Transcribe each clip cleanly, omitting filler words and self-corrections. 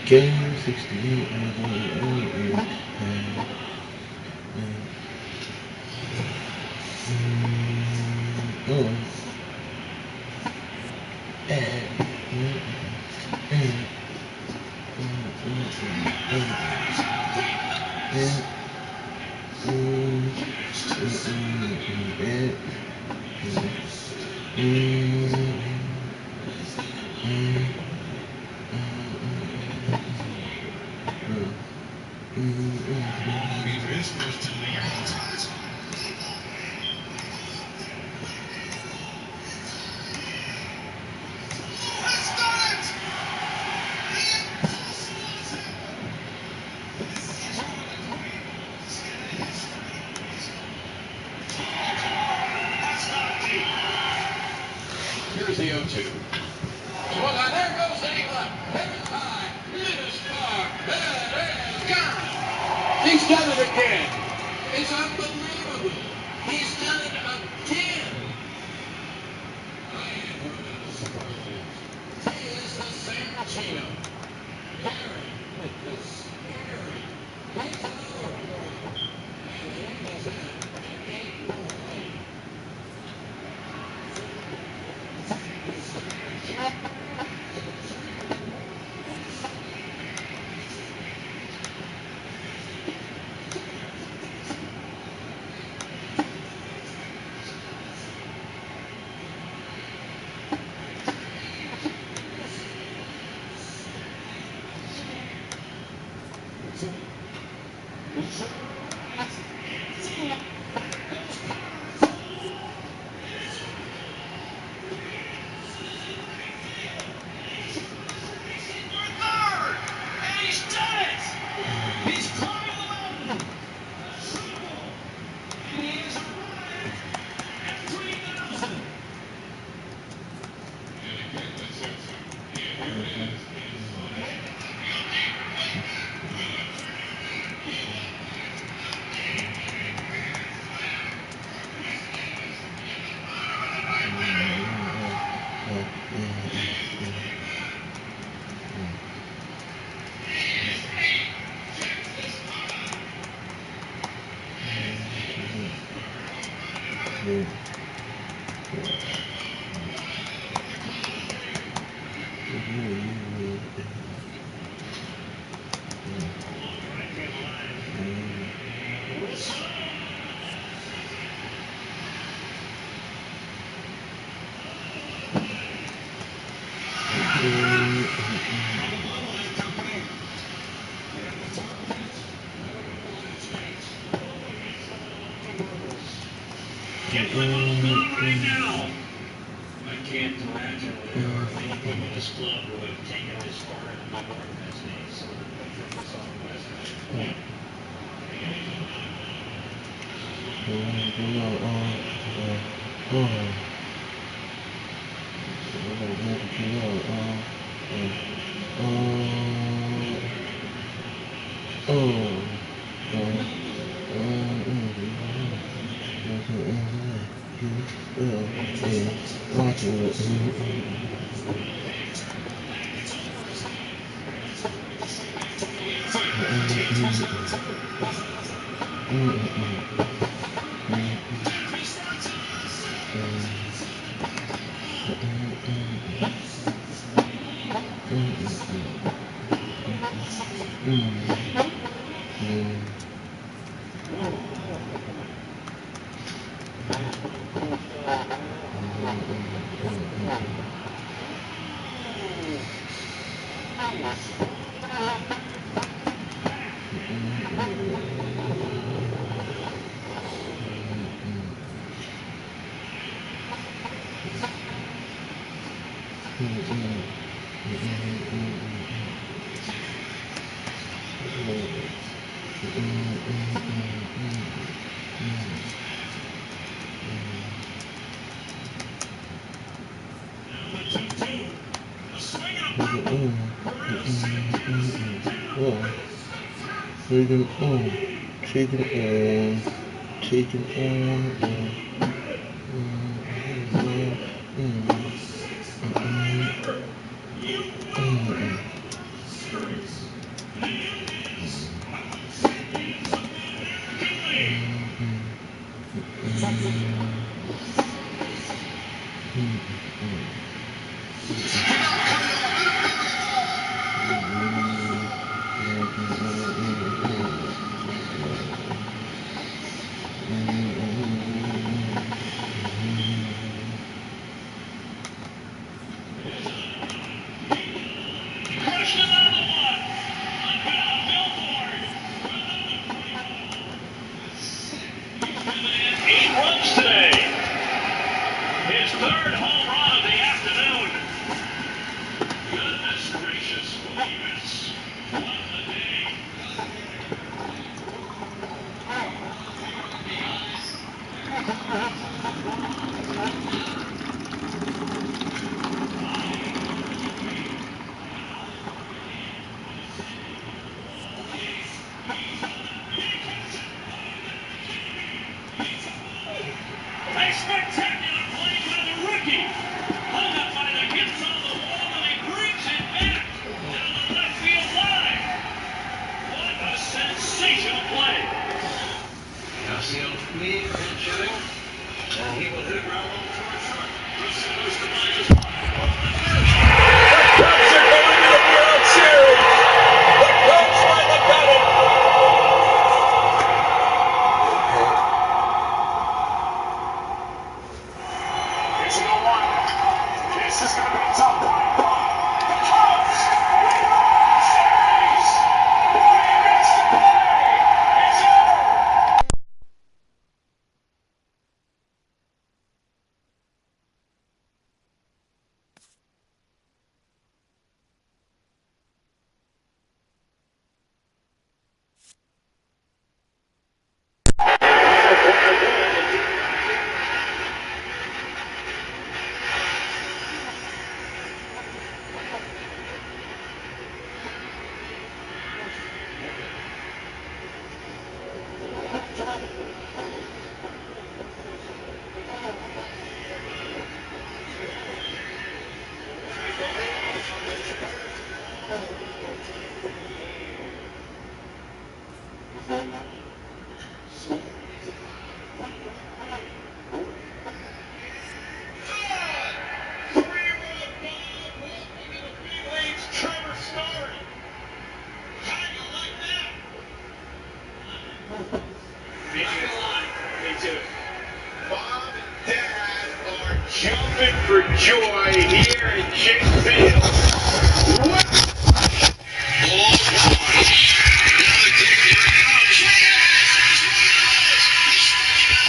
Game 68. Here's the 0-2. Swung on, there goes the left. Here's high. It is far. It is gone. He's done it again. It's unbelievable. He's done it again. He is the San Marino. Gary is scary. He's over. And he's at 8-8. Right now. I can't imagine where anything in this club would have taken this far into my broadcast days. So the Southwest.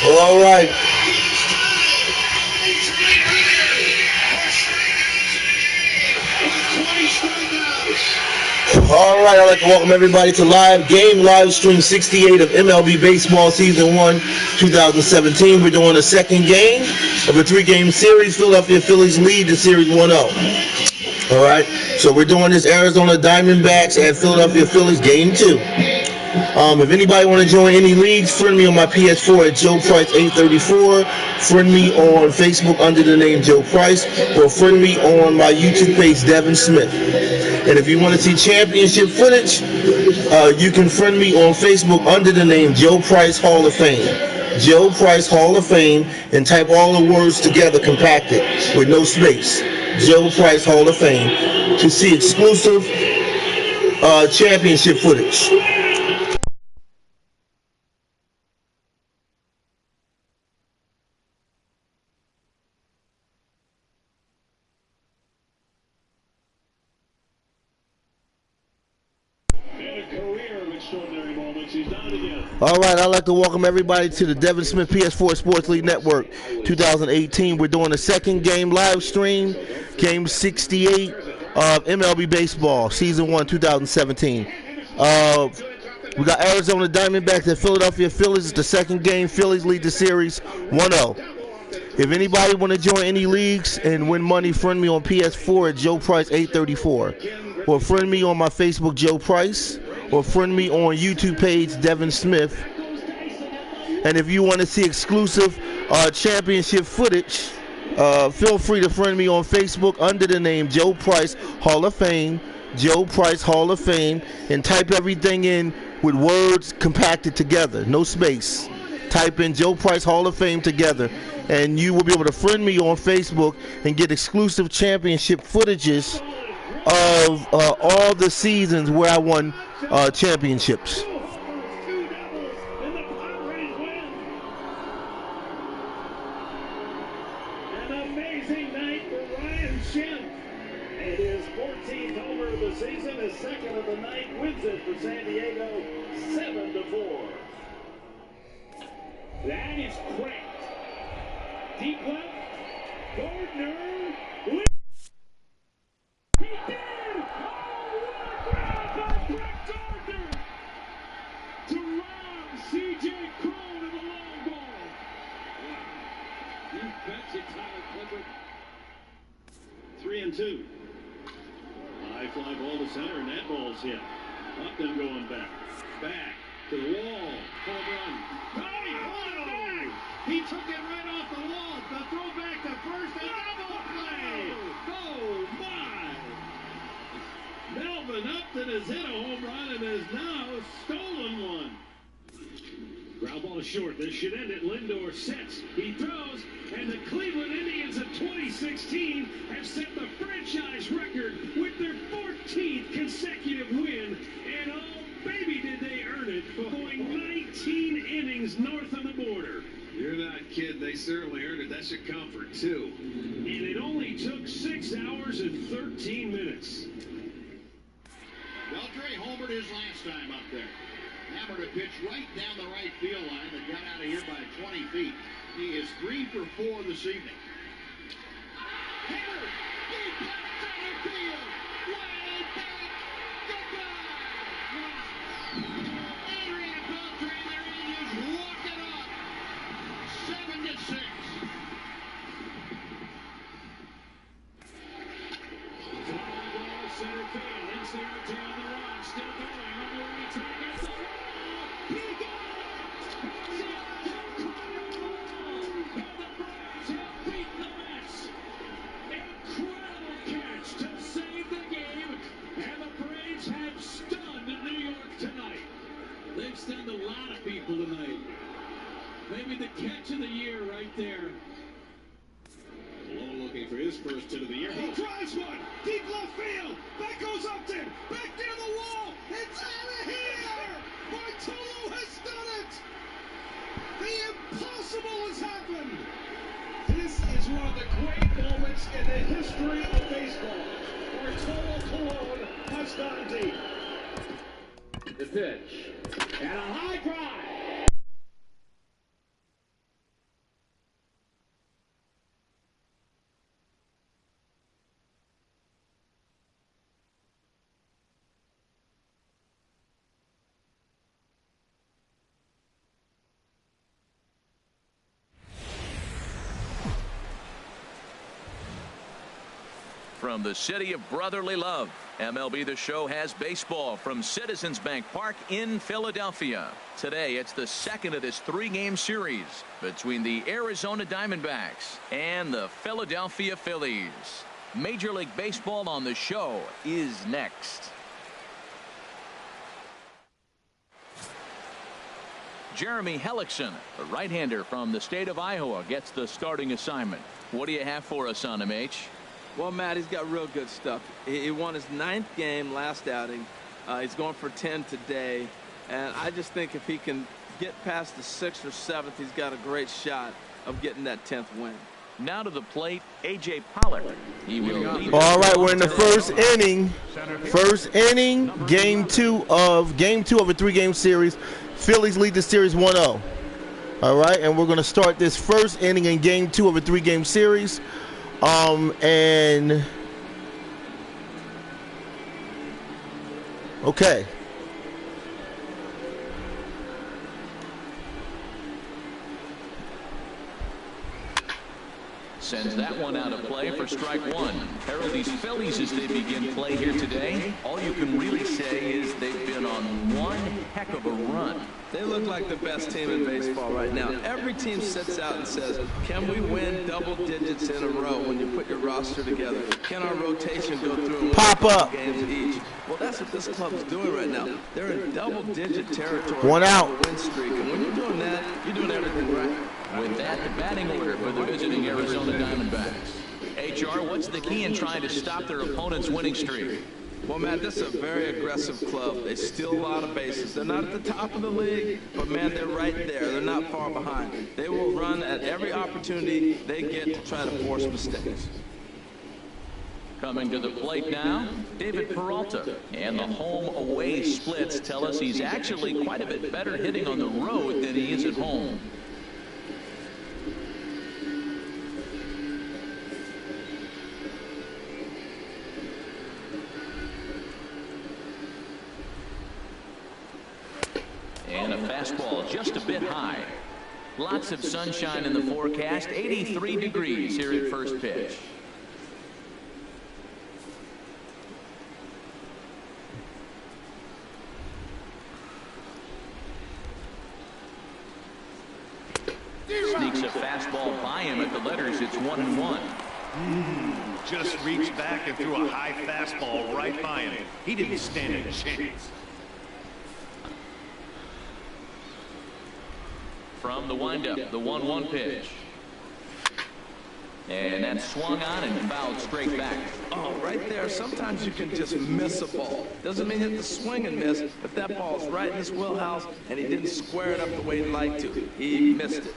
All right. All right, I'd like to welcome everybody to live stream 68 of MLB Baseball Season 1, 2017. We're doing a second game of a three-game series. Philadelphia Phillies lead the series 1-0. All right, so we're doing this Arizona Diamondbacks at Philadelphia Phillies Game 2. If anybody want to join any leagues, friend me on my PS4 at Joe Price 834. Friend me on Facebook under the name Joe Price, or friend me on my YouTube page Devin Smith. And if you want to see championship footage, you can friend me on Facebook under the name Joe Price Hall of Fame. Joe Price Hall of Fame, and type all the words together compacted with no space. Joe Price Hall of Fame to see exclusive championship footage. All right, I'd like to welcome everybody to the Devin Smith PS4 Sports League Network 2018. We're doing the second game live stream, game 68 of MLB Baseball, Season 1, 2017. We got Arizona Diamondbacks and Philadelphia Phillies. It's the second game. Phillies lead the series 1-0. If anybody want to join any leagues and win money, friend me on PS4 at Joe Price 834. Or friend me on my Facebook, Joe Price. Or friend me on YouTube page, Devin Smith. And if you want to see exclusive championship footage, feel free to friend me on Facebook under the name Joe Price Hall of Fame. Joe Price Hall of Fame. And type everything in with words compacted together, no space. Type in Joe Price Hall of Fame together, and you will be able to friend me on Facebook and get exclusive championship footages of all the seasons where I won championships. An amazing night for Ryan Schimpf. And his 14th homer of the season, his second of the night, wins it for San Diego 7-4. That is cracked. Deep left. Gardner. He did! Oh, what a grab by Brett Gardner! To rob C.J. Cron of the long ball. Wow. You betcha, Tyler Clippard. 3-2. High fly ball to center, and that ball's hit. Upton going back. Back to the wall. Home run. Oh, he pulled it back. He took it right off the wall. The throw back to first. A double play. Oh, my. Melvin Upton has hit a home run and has now stolen one. Ground ball is short. This should end it. Lindor sets. He throws. And the Cleveland Indians of 2016 have set the franchise record with their 14th consecutive win. And oh, baby, did they earn it for going 19 innings north of the border. You're not kidding. They certainly earned it. That should comfort, too. And it only took 6 hours and 13 minutes. Beltre homered his last time up there. Hammered a pitch right down the right field line that got out of here by 20 feet. He is 3 for 4 this evening. Hammered! Deep left center field! Way back! Goodbye! Adrian Beltre, there he is, walking up. 7-6. Center field, it's there to on the run, still going, number 8, targets the wall, he got it! And the Braves have beaten the Mets. Incredible catch to save the game, and the Braves have stunned New York tonight. They've stunned a lot of people tonight. Maybe the catch of the year right there. Lowe looking for his first hit of the year. He drives one, deep left field. Back goes Upton, back near the wall. It's out of here. Bartolo has done it. The impossible has happened. This is one of the great moments in the history of baseball. Bartolo Colon has gone deep. The pitch and a high drive. from the city of brotherly love. MLB The Show has baseball from Citizens Bank Park in Philadelphia. Today, it's the second of this three-game series between the Arizona Diamondbacks and the Philadelphia Phillies. Major League Baseball on The Show is next. Jeremy Hellickson, the right-hander from the state of Iowa, gets the starting assignment. What do you have for us on him, H? Well, Matt, he's got real good stuff. He won his 9th game last outing. He's going for 10 today. And I just think if he can get past the 6th or 7th, he's got a great shot of getting that 10th win. Now to the plate, A.J. Pollard. He will lead. All right, we're in the first inning. First inning, game two of a three-game series. Phillies lead the series 1-0. All right, and we're going to start this first inning in game 2 of a three-game series. Okay. Sends that one out of play for strike one. Harold, these Phillies, as they begin play here today, all you can really say is they've been on one heck of a run. They look like the best team in baseball right now. Every team sits out and says, can we win double digits in a row when you put your roster together? Can our rotation go through and Pop win up games each? Well, that's what this club is doing right now. They're in double-digit territory. One out. Win streak. And when you're doing that, you're doing everything right. With that, the batting order for the visiting Arizona Diamondbacks. HR, what's the key in trying to stop their opponent's winning streak? Well, Matt, this is a very aggressive club. They steal a lot of bases. They're not at the top of the league, but, man, they're right there. They're not far behind. They will run at every opportunity they get to try to force mistakes. Coming to the plate now, David Peralta. And the home-away splits tell us he's actually quite a bit better hitting on the road than he is at home. And a fastball just a bit high. Lots of sunshine in the forecast. 83 degrees here at first pitch. Sneaks a fastball by him at the letters. It's 1-1. Just reached back and threw a high fastball right by him. He didn't stand a chance. From the windup, the 1-1 pitch. And that's swung on and fouled straight back. Oh, right there. Sometimes you can just miss a ball. Doesn't mean hit the swing and miss, but that ball's right in his wheelhouse, and he didn't square it up the way he'd like to. He missed it.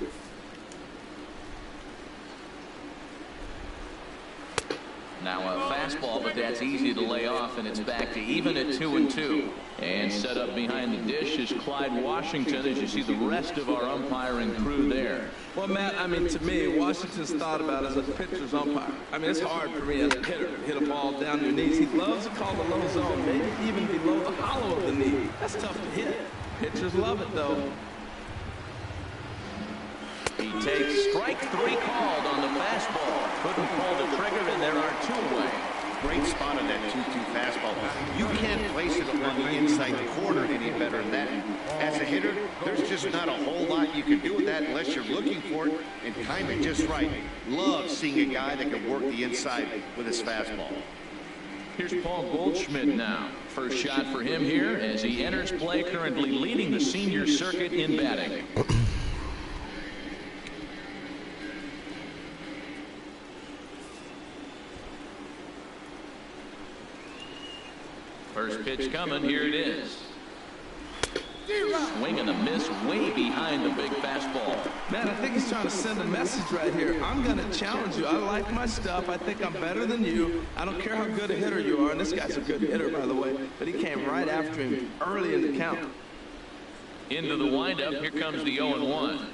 Now a fastball, but that's easy to lay off, and it's back to even at 2-2. And set up behind the dish is Clyde Washington, as you see the rest of our umpiring crew there. Well, Matt, I mean, to me, Washington's thought about as a pitcher's umpire. I mean, it's hard for me as a hitter to hit a ball down your knees. He loves to call the low zone, maybe even below the hollow of the knee. That's tough to hit. Pitchers love it, though. He takes strike 3 called on the fastball. Couldn't pull the trigger, and there are 2 away. Great spot on that 2-2 fastball. You can't place it on the inside corner any better than that. As a hitter, there's just not a whole lot you can do with that unless you're looking for it and time it just right. Love seeing a guy that can work the inside with his fastball. Here's Paul Goldschmidt now. First shot for him here as he enters play, currently leading the senior circuit in batting. First pitch coming, here it is. Swing and a miss way behind the big fastball. Man, I think he's trying to send a message right here. I'm going to challenge you. I like my stuff. I think I'm better than you. I don't care how good a hitter you are. And this guy's a good hitter, by the way. But he came right after him early in the count. Into the windup. Here comes the 0-1.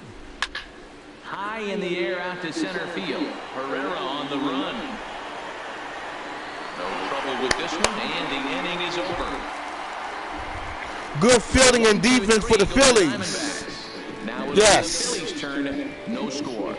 High in the air out to center field. Herrera on the run. No trouble with this one, and the inning is over. Good fielding and defense for the Phillies. Now it's the Phillies' turn, no score.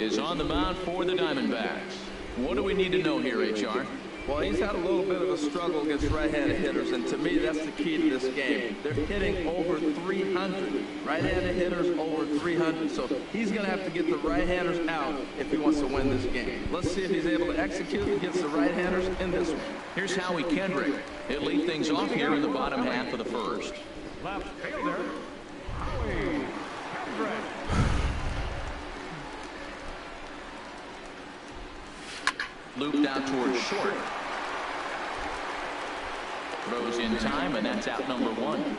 is on the mound for the Diamondbacks. What do we need to know here, HR? Well, he's had a little bit of a struggle against right-handed hitters, and to me, that's the key to this game. They're hitting over 300. Right-handed hitters over 300, so he's going to have to get the right-handers out if he wants to win this game. Let's see if he's able to execute against the right-handers in this one. Here's Howie Kendrick. He'll lead things off here in the bottom half of the first. Left fielder, Howie Kendrick. Looped out towards short. Throws in time, and that's out number 1.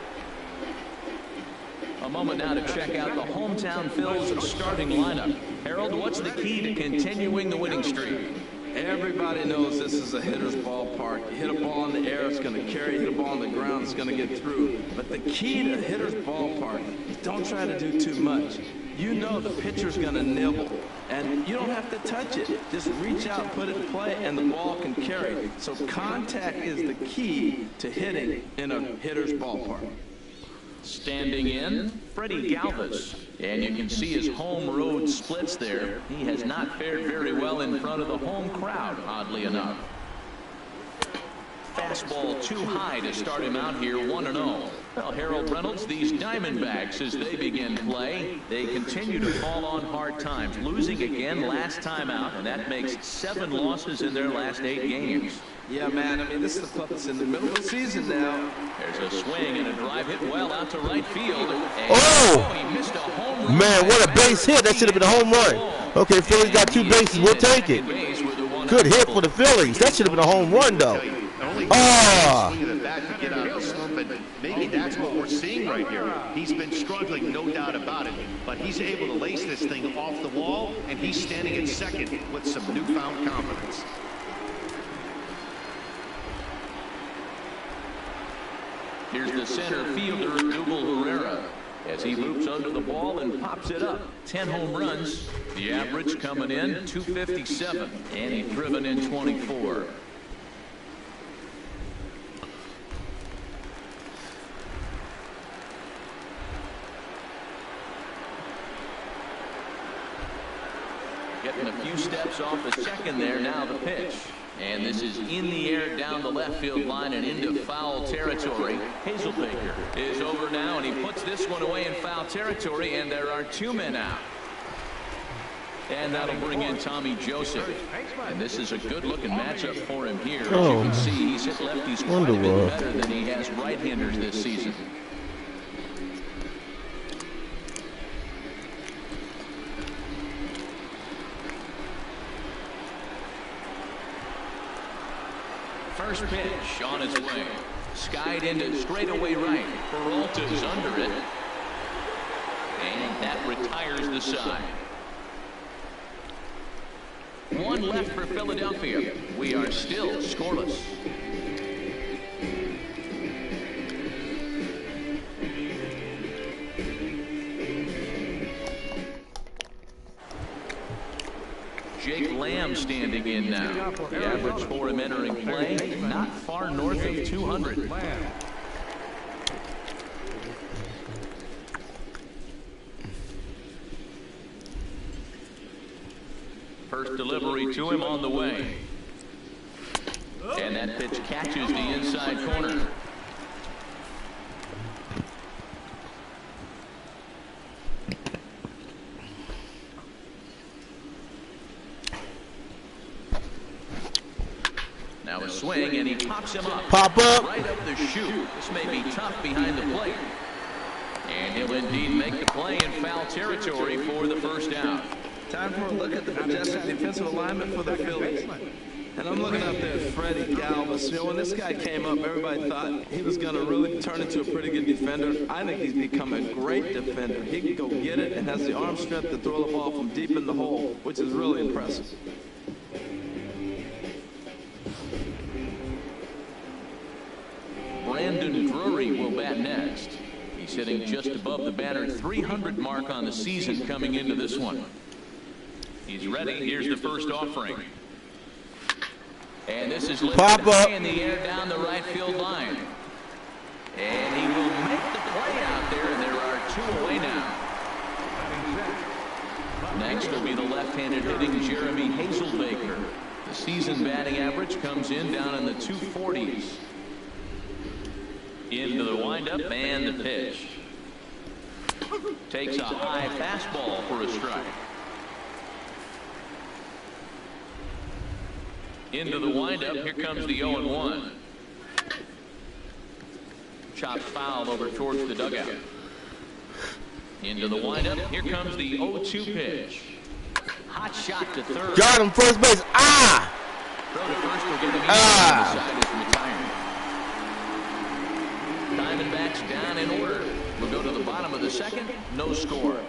A moment now to check out the hometown Phillies starting lineup. Harold, what's the key to continuing the winning streak? Everybody knows this is a hitter's ballpark. You hit a ball in the air, it's going to carry. Hit a ball on the ground, it's going to get through. But the key to a hitter's ballpark is don't try to do too much. You know the pitcher's going to nibble, and you don't have to touch it. Just reach out, put it in play, and the ball can carry. So contact is the key to hitting in a hitter's ballpark. Standing in, Freddie Galvis. And you can see his home road splits there. He has not fared very well in front of the home crowd, oddly enough. Fastball too high to start him out here, 1-0. Well, Harold Reynolds, these Diamondbacks, as they begin play, they continue to fall on hard times, losing again last time out, and that makes 7 losses in their last 8 games. Yeah, man, I mean, this is a club that's in the middle of the season now. There's a swing and a drive hit well out to right field. He missed a home run. Man, what a base hit. That should have been a home run. Okay, Phillies got 2 bases. We'll take it. Good hit for the Phillies. That should have been a home run, though. Maybe that's what we're seeing right here. He's been struggling, no doubt about it, but he's able to lace this thing off the wall, and he's standing at second with some newfound confidence. Here's the center fielder, Dougal Herrera, as he loops under the ball and pops it up. 10 home runs. The average coming in 257, and he's driven in 24. Getting a few steps off the second there. Now the pitch. And this is in the air down the left field line and into foul territory. Hazelbaker is over now, and he puts this one away in foul territory, and there are 2 men out. And that'll bring in Tommy Joseph. And this is a good-looking matchup for him here. As you can see, he's hit lefties quite a bit better than he has right-handers this season. First pitch on its way. Skied into straightaway right. Peralta's under it. And that retires the side. 1 left for Philadelphia. We are still scoreless. Jake Lamb standing in now. The average for him entering play, not far north of 200. First delivery to him on the way. And that pitch catches the inside corner. Now a swing, and he pops him up. Pop up. Right up the chute. This may be tough behind the plate. And he'll indeed make the play in foul territory for the first out. Time for a look at the majestic defensive alignment for the Phillies. And I'm looking up there at Freddie Galvis. You know, when this guy came up, everybody thought he was going to really turn into a pretty good defender. I think he's become a great defender. He can go get it and has the arm strength to throw the ball from deep in the hole, which is really impressive. Brandon Drury will bat next. He's hitting just above the banner 300 mark on the season coming into this one. He's ready. Here's the first offering. And this is lifted high in the air down the right field line. And he will make the play out there, and there are 2 away now. Next will be the left-handed hitting Jeremy Hazelbaker. The season batting average comes in down in the 240s. Into the windup and the pitch. Takes a high fastball for a strike. Into the windup. Here comes the 0-1. Chopped foul over towards the dugout. Into the windup. Here comes the 0-2 pitch. Hot shot to third. Got him, first base. Ah! Throw to first will get him easy. The side is retired. Diamondbacks down in order. We'll go to the bottom of the second. No score.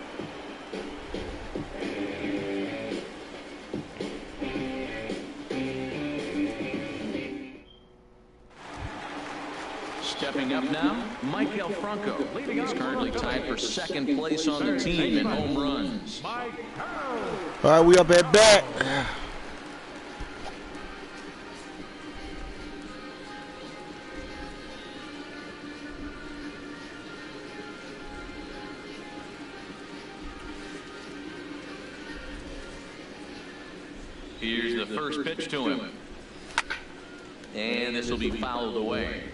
Stepping up now, Michael Franco. He's currently tied for second place on the team in home runs. All right, we up at bat. Here's the first pitch to him. And this will be fouled away.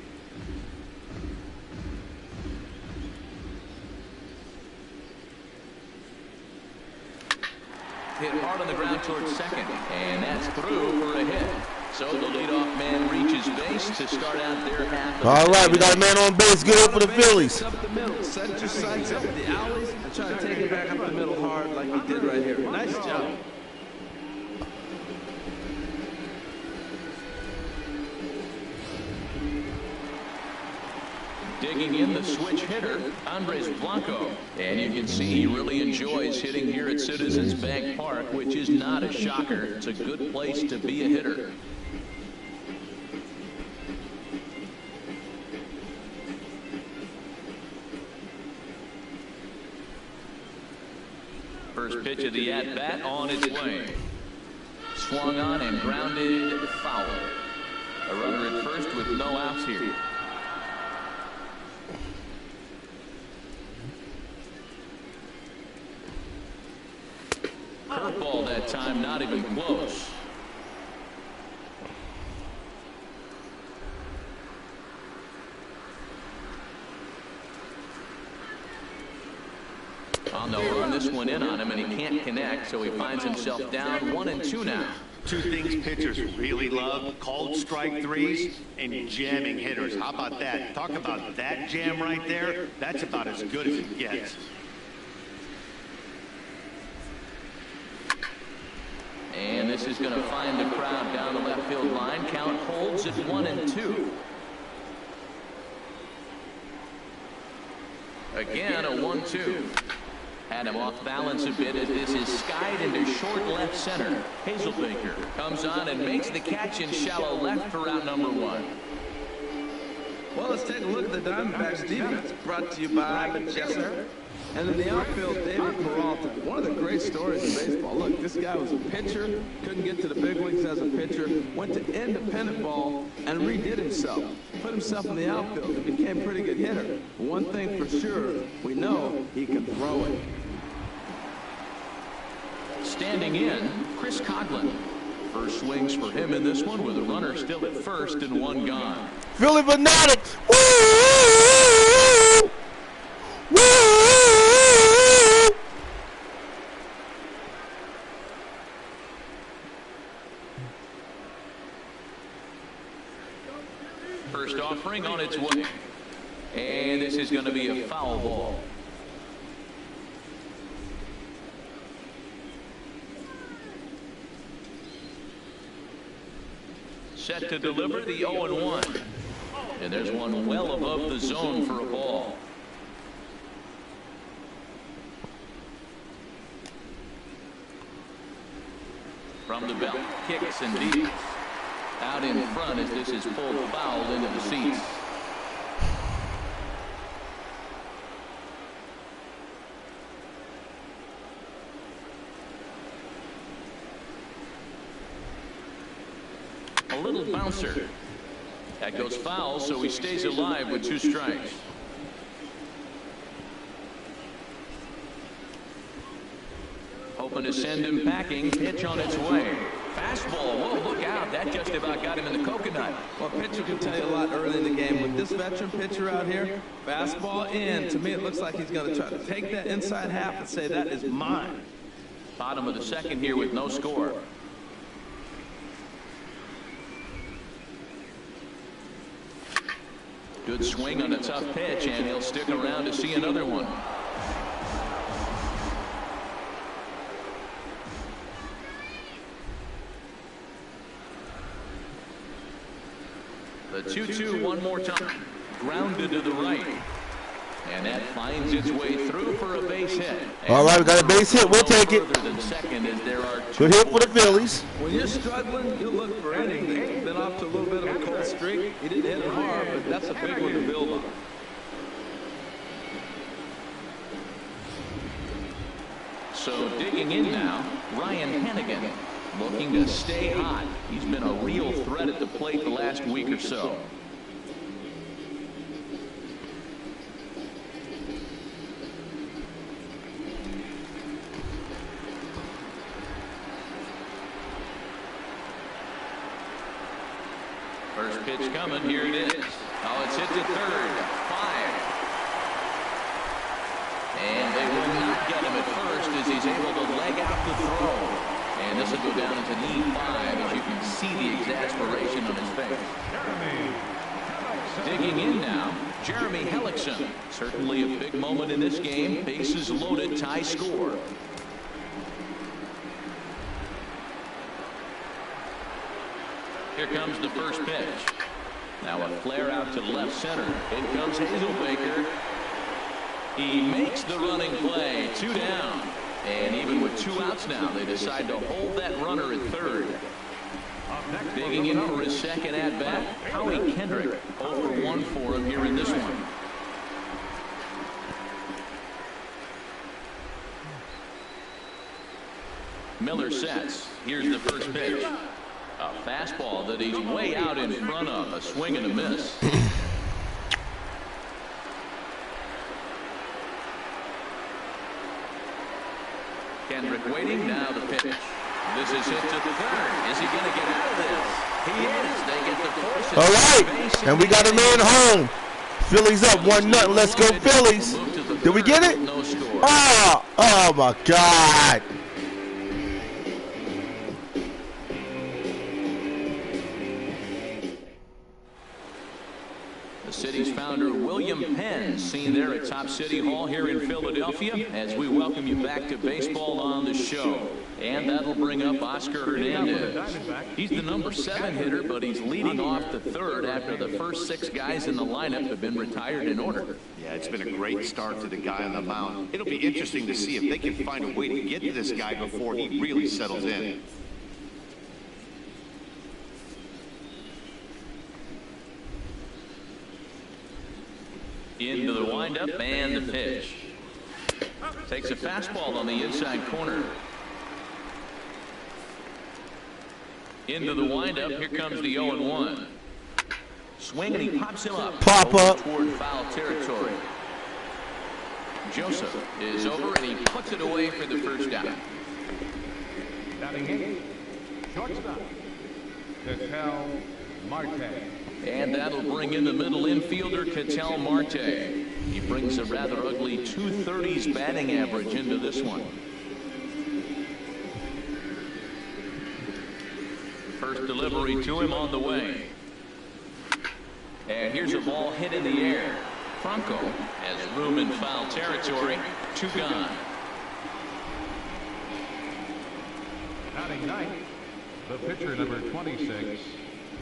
Hit hard on the ground towards second. And that's through for a hit. So the leadoff man reaches base to start out their half. All right, we got a man on base. Good hit for the Phillies. Up the middle. Set your sights up the alleys and try to take it back up the middle hard like we did right here. Nice job. Digging in the switch hitter, Andres Blanco. And you can see he really enjoys hitting here at Citizens Bank Park, which is not a shocker. It's a good place to be a hitter. First pitch of the at-bat on its way. Swung on and grounded foul. A runner at first with no outs here. Curveball that time, not even close. On the run, this one in on him, and he can't connect, so he finds himself down 1-2 now. Two things pitchers really love: cold strike threes and jamming hitters. How about that? Talk about that jam right there. That's about as good as it gets. And this is going to find the crowd down the left field line. Count holds at 1-2. Again, a 1-2. Had him off balance a bit as this is skied into short left center. Hazelbaker comes on and makes the catch in shallow left for out number 1. Well, let's take a look at the Diamondbacks defense, brought to you by Chester. And in the outfield, David Peralta. One of the great stories in baseball. Look, this guy was a pitcher, couldn't get to the big leagues as a pitcher, went to independent ball and redid himself. Put himself in the outfield and became a pretty good hitter. One thing for sure, we know he can throw it. Standing in, Chris Coughlin. First swings for him in this one with a runner still at first and one gone. Philly Fanatics. Woo! Woo! First offering on its way. And this is going to be a foul ball. Set to deliver the 0-1. And there's one well above the zone for a ball. From the belt, kicks and deep. Out in front as this is pulled foul into the seats. A little bouncer. That goes foul, so he stays alive with 2 strikes. Hoping open to send him packing. Pitch on its way. Fastball. Whoa, look out. That just about got him in the coconut. Well, pitcher can tell you a lot early in the game. With this veteran pitcher out here, fastball in. To me, it looks like he's going to try to take that inside half and say, that is mine. Bottom of the second here with no score. Good swing on a tough pitch, and he'll stick around to see another one. The 2-2 one more time. Grounded to the right. And that finds its way through for a base hit. All right, we got a base hit. We'll take it. Good hit for the Phillies. When you're struggling, you look for anything. He's been off to a little bit of a cold streak. He didn't hit it hard, but that's a big one to build on. So digging in now, Ryan Hennigan, looking to stay hot. He's been a real threat at the plate the last week or so. First pitch coming. Here it is. Oh, it's hit to third. 5. And they will not get him at first as he's able to leg out the throw. And this will go down into knee 5 as you can see the exasperation on his face. Digging in now, Jeremy Hellickson. Certainly a big moment in this game. Bases loaded, tie score. Here comes the first pitch. Now a flare out to left center. In comes Hazelbaker. He makes the running play. 2 down. And even with 2 outs now, they decide to hold that runner at third. Digging in for his second at-bat, Howie Kendrick. 0-1 for him here in this one. Miller sets. Here's the first pitch. A fastball that he's way out in front of. A swing and a miss. Kendrick waiting. Now the pitch. This is hit to third. Is he going to get out of this? He is. They get the force. All right. And we got a man home. Phillies up 1-0. Let's go Phillies. Did we get it? No score. Oh my God. The city's founder, William Penn, seen there at Top City Hall here in Philadelphia, as we welcome you back to baseball on the show. And that'll bring up Oscar Hernandez. He's the number 7 hitter, but he's leading off the third after the first 6 guys in the lineup have been retired in order. Yeah, it's been a great start to the guy on the mound. It'll be interesting to see if they can find a way to get to this guy before he really settles in. Into the windup and the pitch. Takes a fastball on the inside corner. Into the windup. Here comes the 0-1. Swing and he pops him up. Pop up. Toward foul territory. Joseph is over and he puts it away for the first down. Batting 8, shortstop, Ketel Marte. And that'll bring in the middle infielder, Ketel Marte. He brings a rather ugly 230s batting average into this one. First delivery to him on the way. And here's a ball hit in the air. Franco has room in foul territory. 2 gone. Batting 9th, the pitcher number 26.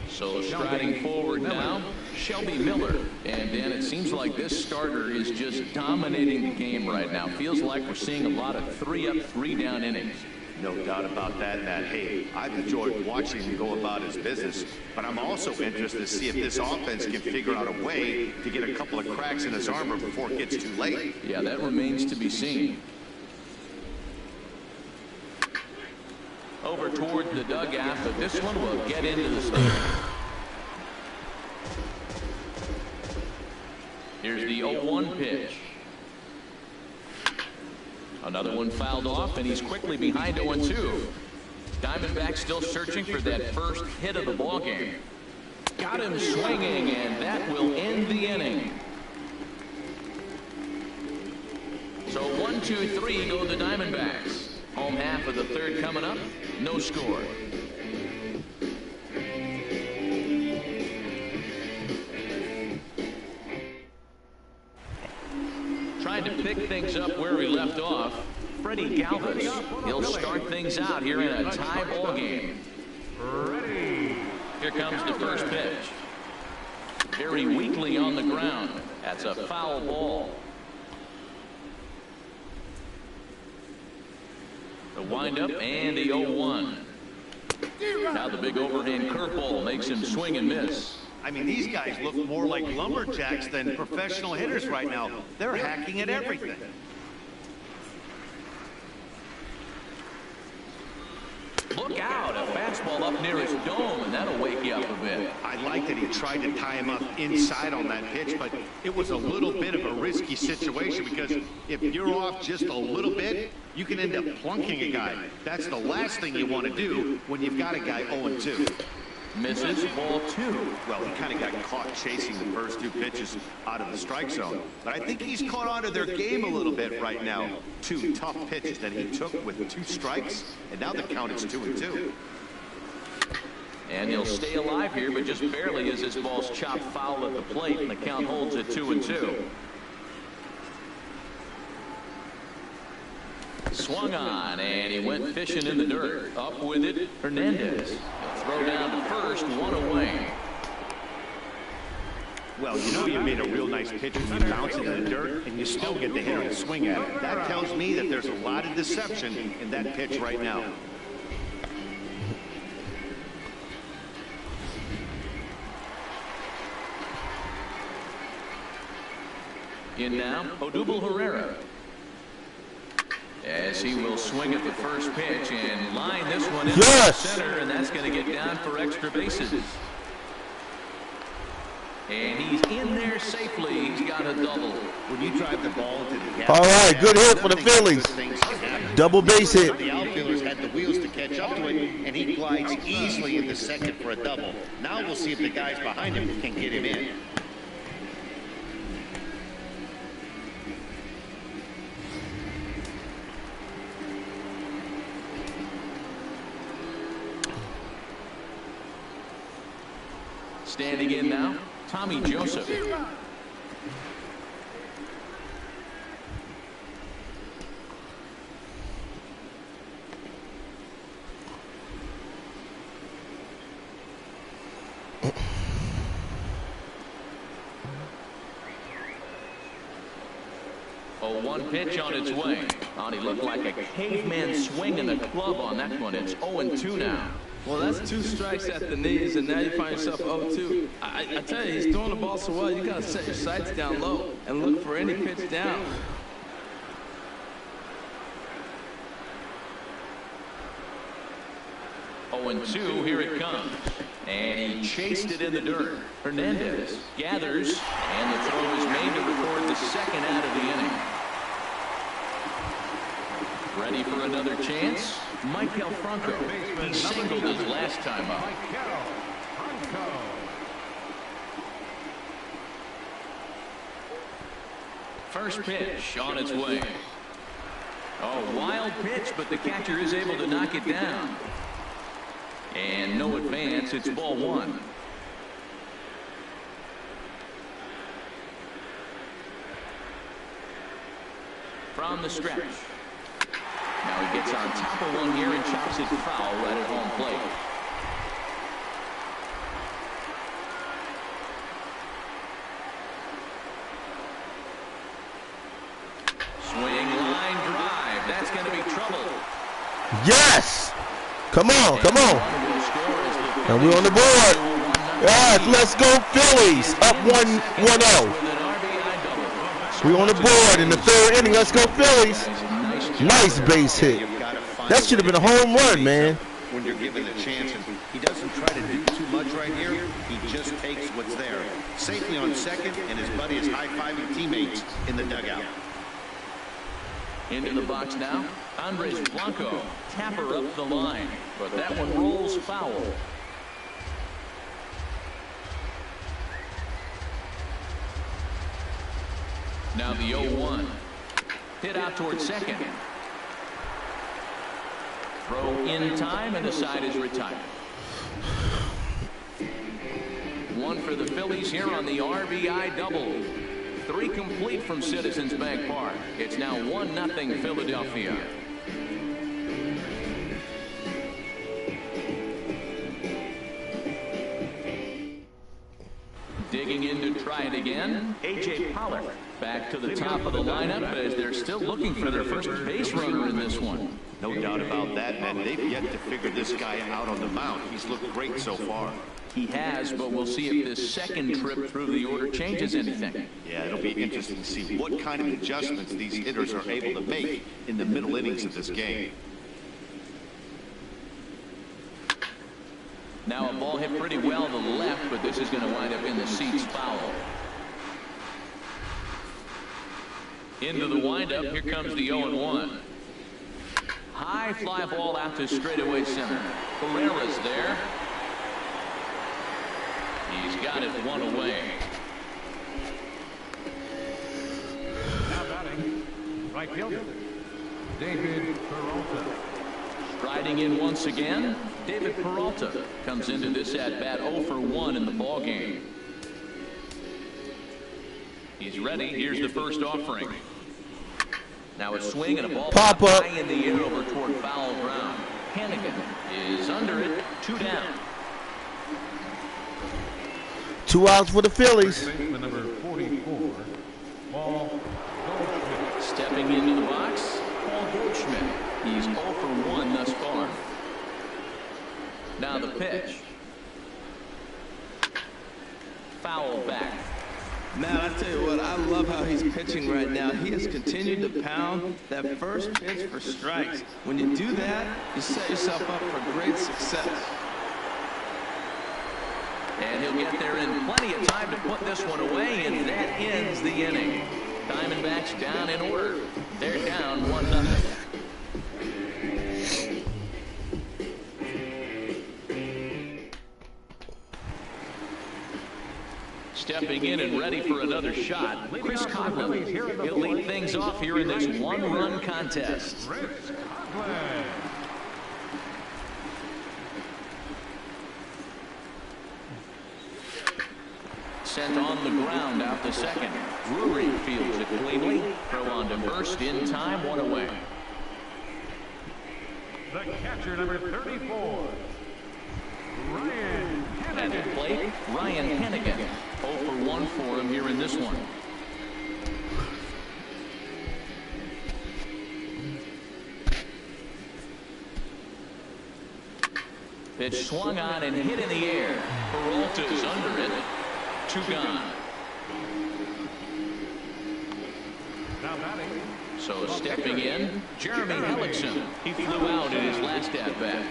So striding forward now, Shelby Miller. And Dan, it seems like this starter is just dominating the game right now. Feels like we're seeing a lot of 3-up, 3-down innings. No doubt about that, Matt. Hey, I've enjoyed watching him go about his business, but I'm also interested to see if this offense can figure out a way to get a couple of cracks in his armor before it gets too late. Yeah, that remains to be seen. Over toward the dugout, but this one will get into the stadium. Here's the 0-1 pitch. Another one fouled off, and he's quickly behind 0-2. Diamondbacks still searching for that first hit of the ball game. Got him swinging, and that will end the inning. So 1, 2, 3 go the Diamondbacks. Home half of the third coming up. No score. Trying to pick things up where we left off, Freddie Galvis. He'll start things out here in a tie ball game. Here comes the first pitch. Very weakly on the ground. That's a foul ball. The windup and the 0-1. Now the big overhand curveball makes him swing and miss. I mean, these guys look more like lumberjacks than professional hitters right now. They're hacking at everything. Look out, a fastball up near his dome, and that'll wake you up a bit. I like that he tried to tie him up inside on that pitch, but it was a little bit of a risky situation because if you're off just a little bit, you can end up plunking a guy. That's the last thing you want to do when you've got a guy 0-2. Misses, ball 2. Well, he kind of got caught chasing the first 2 pitches out of the strike zone. But I think he's caught on to their game a little bit right now. 2 tough pitches that he took with 2 strikes, and now the count is 2-2. And he'll stay alive here, but just barely as his ball's chopped foul at the plate, and the count holds at 2-2. Swung on, and he went fishing in the dirt. Up with it, Hernandez. He'll throw down to first, 1 away. Well, you know you made a real nice pitch when you bounce it in the dirt, and you still get the hitter to swing at it. That tells me that there's a lot of deception in that pitch right now. In now, Odubel Herrera. As he will swing at the first pitch and line this one into the center, and that's going to get down for extra bases. And he's in there safely. He's got a double. When you drive the ball into the gap. All right, good hit for the Phillies. Double base hit. The outfielders had the wheels to catch up to it, and he glides easily in the second for a double. Now we'll see if the guys behind him can get him in. Standing in now, Tommy Joseph. Oh, 1 pitch on its way. Oh, he looked like a caveman swinging the club on that one. It's 0-2 now. Well, that's 2 strikes at the knees, and now you find yourself 0-2. I tell you, he's throwing the ball so well, you got to set your sights down low and look for any pitch down. Oh, 0-2, here it comes. And he chased it in the dirt. Hernandez gathers, and the throw is made to record the second out of the inning. Ready for another chance? Michael Franco. He singled his last time up. First pitch on its way. Oh, wild pitch, but the catcher is able to knock it down. And no advance, it's ball 1. From the stretch. Now he gets on top of one here and chops it foul right at home plate. Swing, line, drive. That's going to be trouble. Yes! Come on, come on. And we're on the board. Yes, let's go Phillies. Up 1-0. We're on the board in the 3rd inning. Let's go Phillies. Nice base hit. That should have been a home run, man. When you're given the chance, and he doesn't try to do too much right here. He just takes what's there. Safely on second, and his buddy is high-fiving teammates in the dugout. Into the box now. Andres Blanco. Tapper up the line. But that one rolls foul. Now the 0-1. Hit out towards second. Throw in time, and the side is retired. One for the Phillies here on the RBI double. 3 complete from Citizens Bank Park. It's now 1-0 Philadelphia. Digging in to try it again, A.J. Pollock back to the top of the lineup as they're still looking for their first base runner in this one. No doubt about that, and they've yet to figure this guy out on the mound. He's looked great so far. He has, but we'll see if this second trip through the order changes anything. Yeah, it'll be interesting to see what kind of adjustments these hitters are able to make in the middle innings of this game. Now a ball hit pretty well to the left, but this is going to wind up in the seats foul. Into the windup, here comes the 0-1. High fly ball out to straightaway center. Pereira's there. He's got it one away. Now batting, right fielder, David Peralta. Striding in once again, David Peralta comes into this at-bat 0 for 1 in the ballgame. He's ready. Here's the first offering. Now a swing and a ball Pop up high in the air over toward foul ground. Hannigan is under it. 2 down. 2 outs for the Phillies. Baseman number 44, Paul Goldschmidt. Stepping into the box, Paul Goldschmidt. He's 0 for 1 thus far. Now the pitch. Foul back. Man, I tell you what, I love how he's pitching right now. He has continued to pound that first pitch for strikes. When you do that, you set yourself up for great success. And he'll get there in plenty of time to put this one away, and that ends the inning. Diamondbacks down in order. They're down 1-0. Stepping in and ready for another shot, Chris Coughlin. He'll lead things off here in this 1-run contest. Chris Coughlin. Sent on the ground out to second. Drury fields it cleanly. Throw on to first in time, 1 away. The catcher, number 34, Ryan At Hannigan. the plate, Ryan Hannigan. 0 for 1 for him here in this one. Pitch swung on and hit in the air. Peralta's under it. 2 gone. Now batting, So stepping in, Jeremy Hellickson. He flew out in his last at-bat.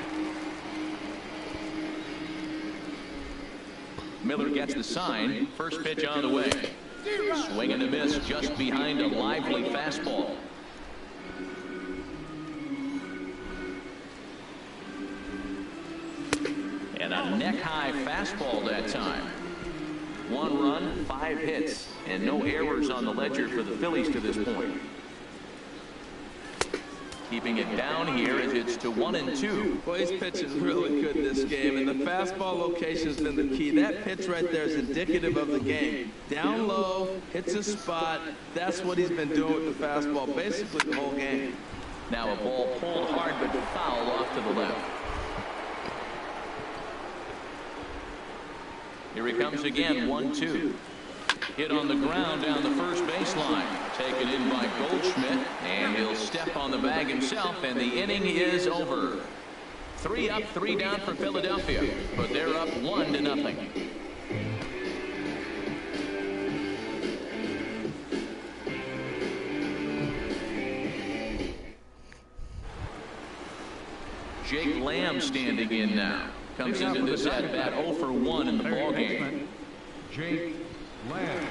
Miller gets the sign. First pitch on the way. Swing and a miss just behind a lively fastball. And a neck-high fastball that time. 1 run, 5 hits, and no errors on the ledger for the Phillies to this point. Keeping it down here as it's to 1-2. Boy, he's pitching really good this game, and the fastball location has been the key. That pitch right there is indicative of the game. Down low, hits a spot. That's what he's been doing with the fastball basically the whole game. Now a ball pulled hard but foul off to the left. Here he comes again, 1-2. Hit on the ground down the first baseline. Taken in by Goldschmidt, and he'll step on the bag himself, and the inning is over. 3 up, 3 down for Philadelphia, but they're up 1-0. Jake Lamb standing in now. Comes into this at-bat 0 for 1 in the ballgame. Jake Lamb.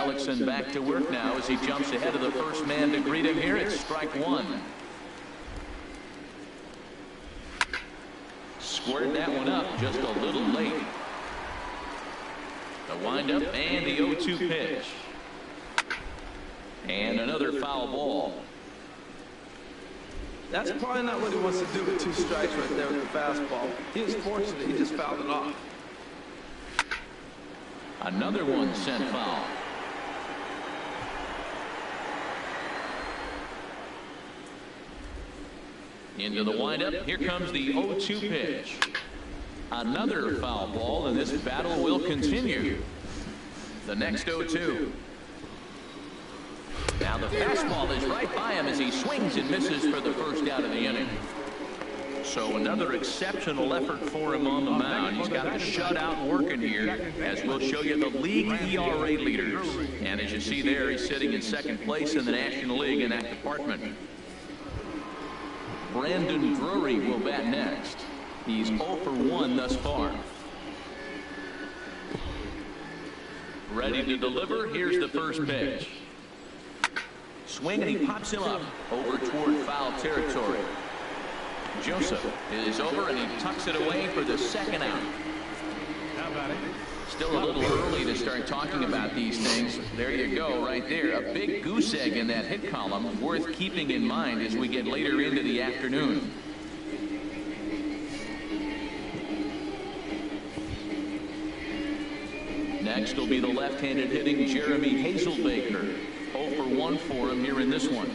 Hellickson back to work now as he jumps ahead of the first man to greet him here. It's strike one. Squared that one up just a little late. The windup and the 0-2 pitch. And another foul ball. That's probably not what he wants to do with 2 strikes right there with the fastball. He was fortunate he just fouled it off. Another one sent foul. Into the windup. Here comes the 0-2 pitch. Another foul ball, and this battle will continue. The next 0-2. Now the fastball is right by him as he swings and misses for the first out of the inning. So another exceptional effort for him on the mound. He's got a shutout working here, as we'll show you the league ERA leaders. And as you see there, he's sitting in second place in the National League in that department. Brandon Drury will bat next. He's 0 for 1 thus far. Ready to deliver. Here's the first pitch. Swing, and he pops him up over toward foul territory. Joseph is over, and he tucks it away for the second out. Still a little early to start talking about these things. There you go, right there. A big goose egg in that hit column, worth keeping in mind as we get later into the afternoon. Next will be the left-handed hitting Jeremy Hazelbaker. 0 for 1 for him here in this one.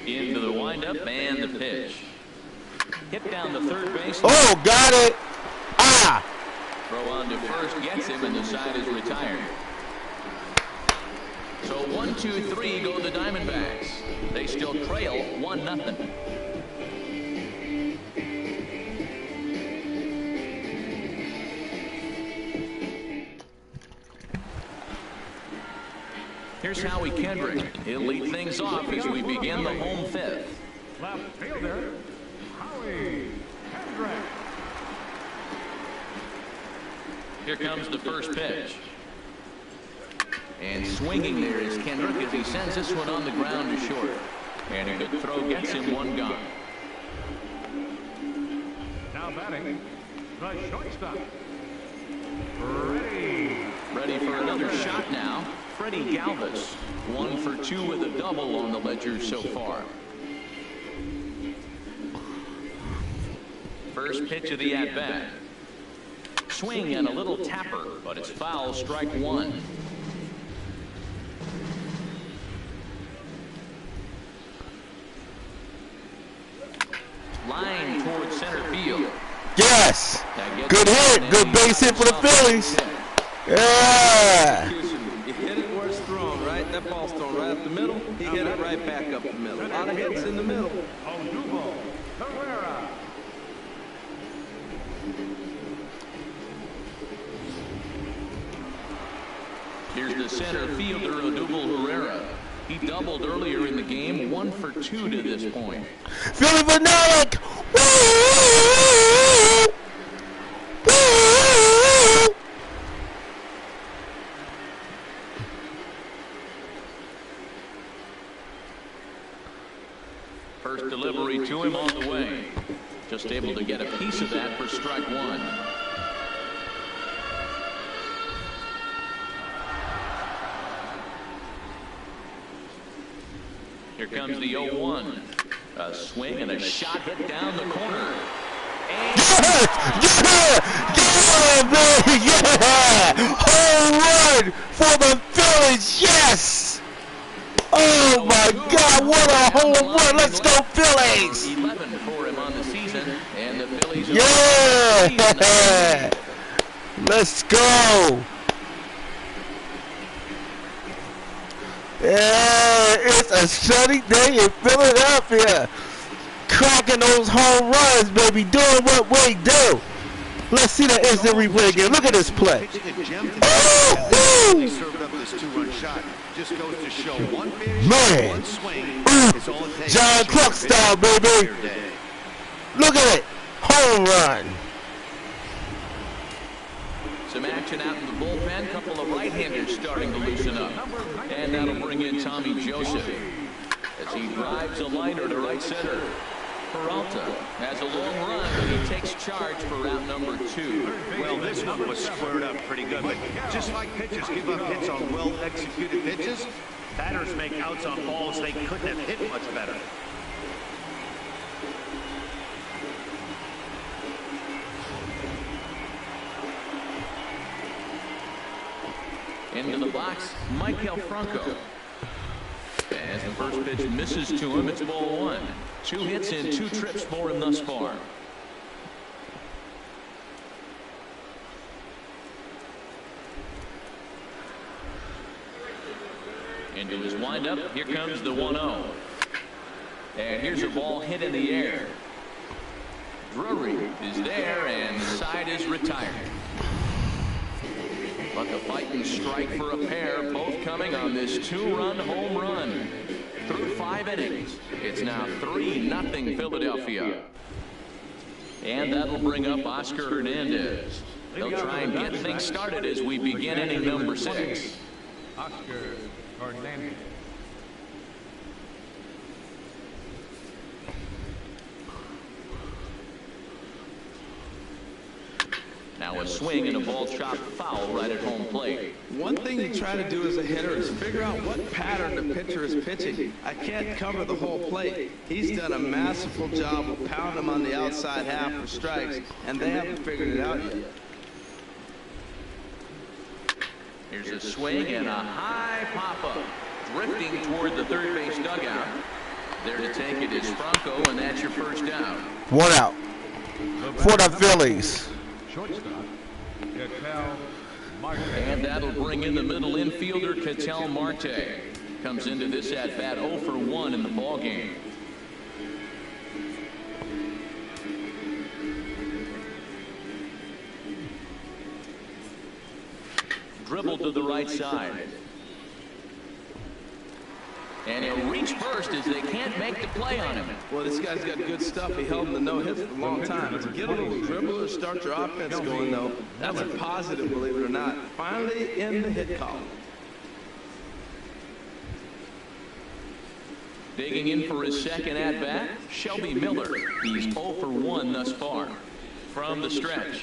Into the windup and the pitch. Hit down the third base. Oh, got it. Ah! Throw on to first gets him, and the side is retired. So 1, 2, 3 go the Diamondbacks. They still trail 1-0. Here's Howie Kendrick. He'll lead things off as we begin the home fifth. Left fielder, Howie Kendrick. Here comes the first pitch. And swinging there is Kendrick as he sends this one on the ground to short. And a good throw gets him one gone. Now batting, the shortstop, Freddie. Ready for another shot now. Freddie Galvis, 1 for 2 with a double on the ledger so far. First pitch of the at-bat. Swing and a little tapper, but it's foul, strike one. Line towards center field. Yes! Good hit. Good base hit for the Phillies. Yeah! You hit it where it's thrown, right? That ball's thrown right up the middle. He hit it right back up the middle. A lot of hits in the middle. Odubel Herrera. Here's the center fielder, Odubel Herrera. He doubled earlier in the game, 1 for 2 to this point. Philly the Mlb. First delivery to him on the way. Just able to get a piece of that for strike one. Here comes the 0-1. A swing and a shot hit down the corner. And Yeah, baby, yeah! Home run for the Phillies, yes! Oh my God, what a home run! Let's go Phillies! 11 for him on the season, and the Phillies. Yeah! Let's go! Yeah, it's a sunny day in Philadelphia. Cracking those home runs, baby, doing what we do. Let's see that instant replay again. Look at this play. He served up this two-run shot. Just goes to show one pitch, one swing. It's all it takes. John Cluck style, baby. Look at it. Home run. Some action out in the bullpen. and a couple of right-handers starting to loosen up. And that'll bring in Tommy Joseph as he drives a liner to right center. Peralta has a long run, but he takes charge for route number 2. Well, this one was squared up pretty good, but just like pitchers give up hits on well-executed pitches, batters make outs on balls they couldn't have hit much better. Into the box, Michael Franco. As the first pitch misses to him, it's ball 1. 2 hits in 2 trips for him thus far. Into his windup, here comes the 1-0. And here's a ball hit in the air. Drury is there, and the side is retired. But the fighting strike for a pair, both coming on this 2-run home run. Through 5 innings, it's now 3-0 Philadelphia. And that'll bring up Oscar Hernandez. They'll try and get things started as we begin inning number 6. Oscar Hernandez. Now a swing and a ball chopped foul right at home plate. One thing you try to do as a hitter is figure out what pattern the pitcher is pitching. I can't cover the whole plate. He's done a masterful job of pounding him on the outside half for strikes, and they haven't figured it out yet. Here's a swing and a high pop-up. Drifting toward the third base dugout. There to take it is Franco, and that's your first out. 1 out for the Phillies. Shortstop, Ketel Marte. And that'll bring in the middle infielder, Ketel Marte. Comes into this at-bat 0 for 1 in the ballgame. Dribble to the right side. And he'll reach first as they can't make the play on him. Well, this guy's got good stuff. He held him to no hits for a long time. To get a little dribble or start your offense going, though, that's a positive, believe it or not. Finally in the hit column. Digging in for his second at-bat, Shelby Miller. He's 0 for 1 thus far. From the stretch.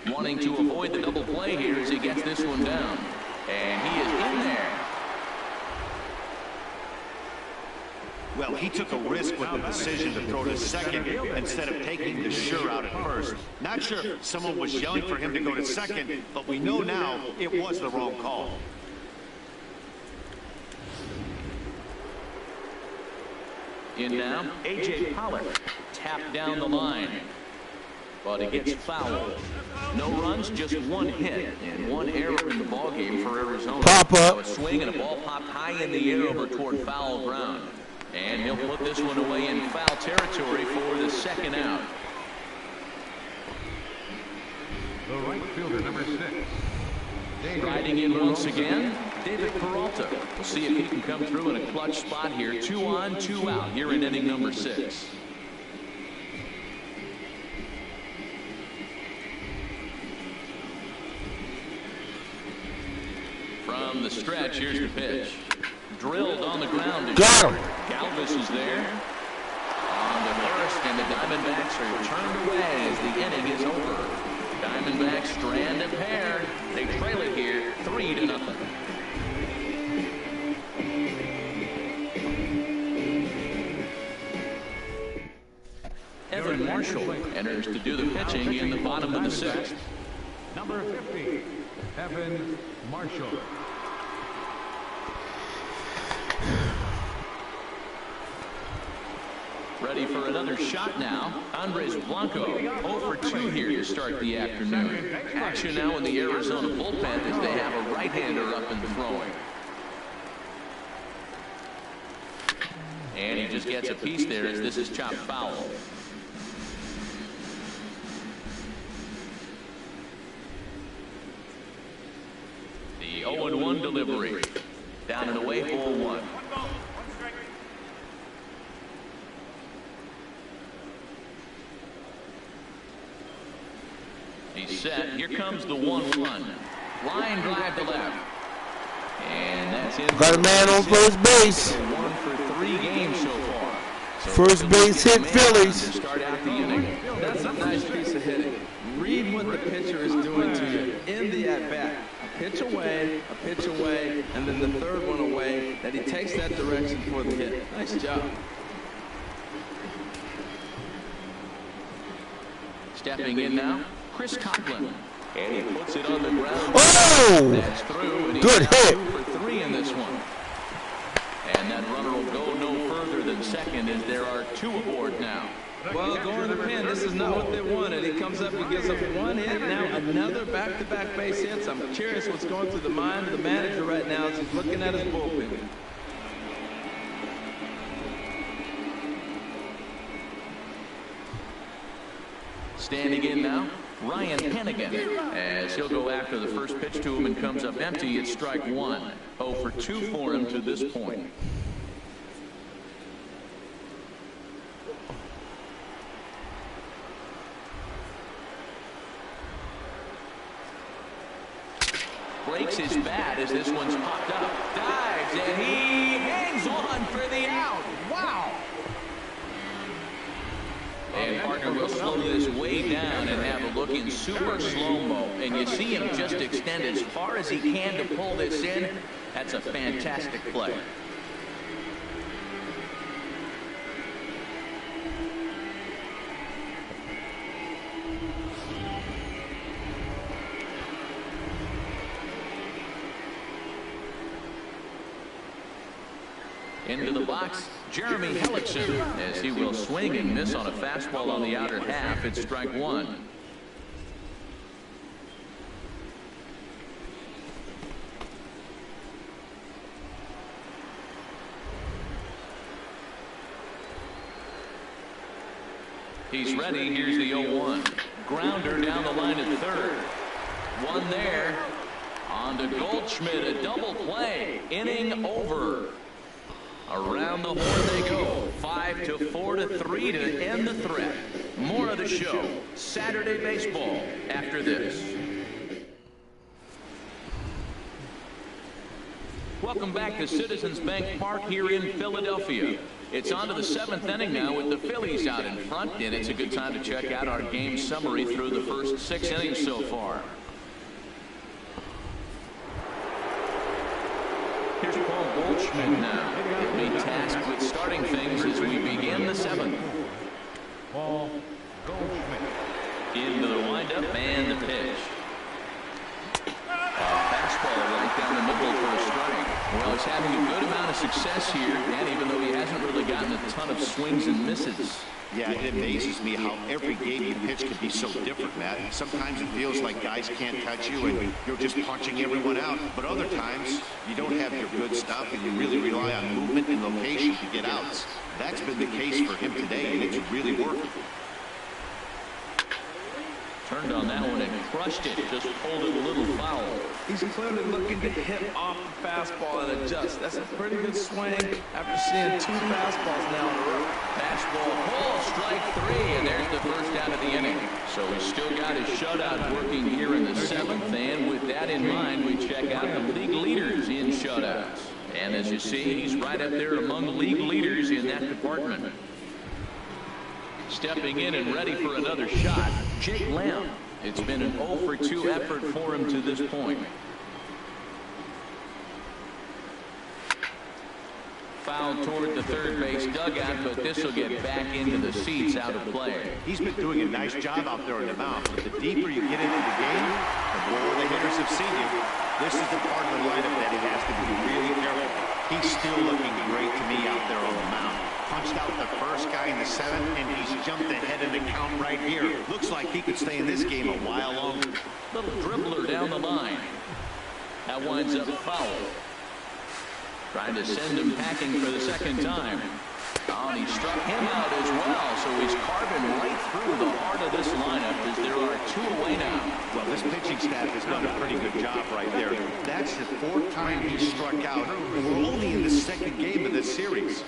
Wanting to avoid the double play here as he gets this one down. And he is in there. Well, he took a risk with the decision to throw to second instead of taking the sure out at first. Not sure someone was yelling for him to go to second, but we know now it was the wrong call. In now, A.J. Pollard. Tapped down the line. But it gets fouled. No runs, just 1 hit, and 1 error in the ballgame for Arizona. Pop up. So a swing and a ball popped high in the air over toward foul ground. And he'll put this one away in foul territory for the second out. The right fielder, number 6. Riding in once again, David Peralta. We'll see if he can come through in a clutch spot here. 2 on, 2 out here in inning number 6. From the stretch, here's the pitch. Drilled on the ground. Got him. Galvis is there. On the first, and the Diamondbacks are turned away as the inning is over. Diamondbacks strand a pair. They trail it here 3-0. Evan Marshall enters to do the pitching in the bottom of the 6th. Number 50, Evan Marshall. Ready for another shot now. Andres Blanco 0 for 2 here to start the afternoon. Action now in the Arizona bullpen as they have a right-hander up and throwing. And he just gets a piece there as this is chopped foul. The 0-1 delivery. Down and away, ball 1. He's set. Here comes the 1-1. Line drive to left. And that's it. Got a man on first base. 1 for 3 games so far. So First base hit Phillies. To start out the inning. That's a nice piece of hitting. Read what the pitcher is doing to you in the at-bat. A pitch away, and then the third one away, that he takes that direction for the hit. Nice job. Stepping in now, Chris Coughlin. And he puts it on the ground. Oh! That's through. And Good hit. 2 for 3 in this one. And that runner will go no further than second as there are 2 aboard now. Well, going to the pen, this is not what they wanted. He comes up and gives up 1 hit, now another back-to-back base hits. I'm curious what's going through the mind of the manager right now as he's looking at his bullpen. Standing in now, Ryan Hennigan, as he'll go after the first pitch to him and comes up empty. It's strike 1. 0 for 2 for him to this point. Breaks his bat as this one's popped up. Dives, and he hangs on for the out. Wow. And Parker will slow this way down and have a look in super slow-mo. And you see him just extend as far as he can to pull this in. That's a fantastic play. Into the box, Jeremy Hellickson, as he will swing and miss on a fastball on the outer half. It's strike 1. He's ready. Here's the 0-1. Grounder down the line at third. One there. On to Goldschmidt, a double play. Inning over. Around the horn they go. 5 to 4 to 3 to end the threat. More of the show. Saturday baseball after this. Welcome back to Citizens Bank Park here in Philadelphia. It's on to the 7th inning now with the Phillies out in front, and it's a good time to check out our game summary through the first 6 innings so far. Here's Paul Goldschmidt now. He'll be tasked with starting things as we begin the 7th. Paul Goldschmidt. Into the windup and the pitch. Fastball right down the middle for a strike. Well, he's having a good amount of success here, and even though he hasn't really gotten a ton of swings and misses. Yeah, it amazes me how every game you pitch can be so different, Matt. Sometimes it feels like guys can't touch you and you're just punching everyone out. But other times, you don't have your good stuff and you really rely on movement and location to get outs. That's been the case for him today, and it's really working. Turned on that one and crushed it. Just pulled it a little foul. He's clearly looking to hit off the fastball and adjust. That's a pretty good swing after seeing 2 fastballs now in a row. Fastball pull, strike 3, and there's the first out of the inning. So he's still got his shutout working here in the 7th, and with that in mind, we check out the league leaders in shutouts. And as you see, he's right up there among league leaders in that department. Stepping in and ready for another shot, Jake Lamb. It's been an 0 for 2 effort for him to this point. Foul toward the third base dugout, but this will get back into the seats out of play. He's been doing a nice job out there in the mound, but the deeper you get into the game, the more the hitters have seen you. This is the part of the lineup that he has to be really careful. He's still looking great to me out there on the mound. Punched out the first guy in the 7th, and he's jumped ahead in the count right here. Looks like he could stay in this game a while longer. Little dribbler down the line. That winds up foul. Trying to send him packing for the 2nd time. Oh, and he struck him out as well, so he's carving right through the heart of this lineup as there are 2 away now. Well, this pitching staff has done a pretty good job right there. That's the 4th time he struck out. We're only in the 2nd game of this series.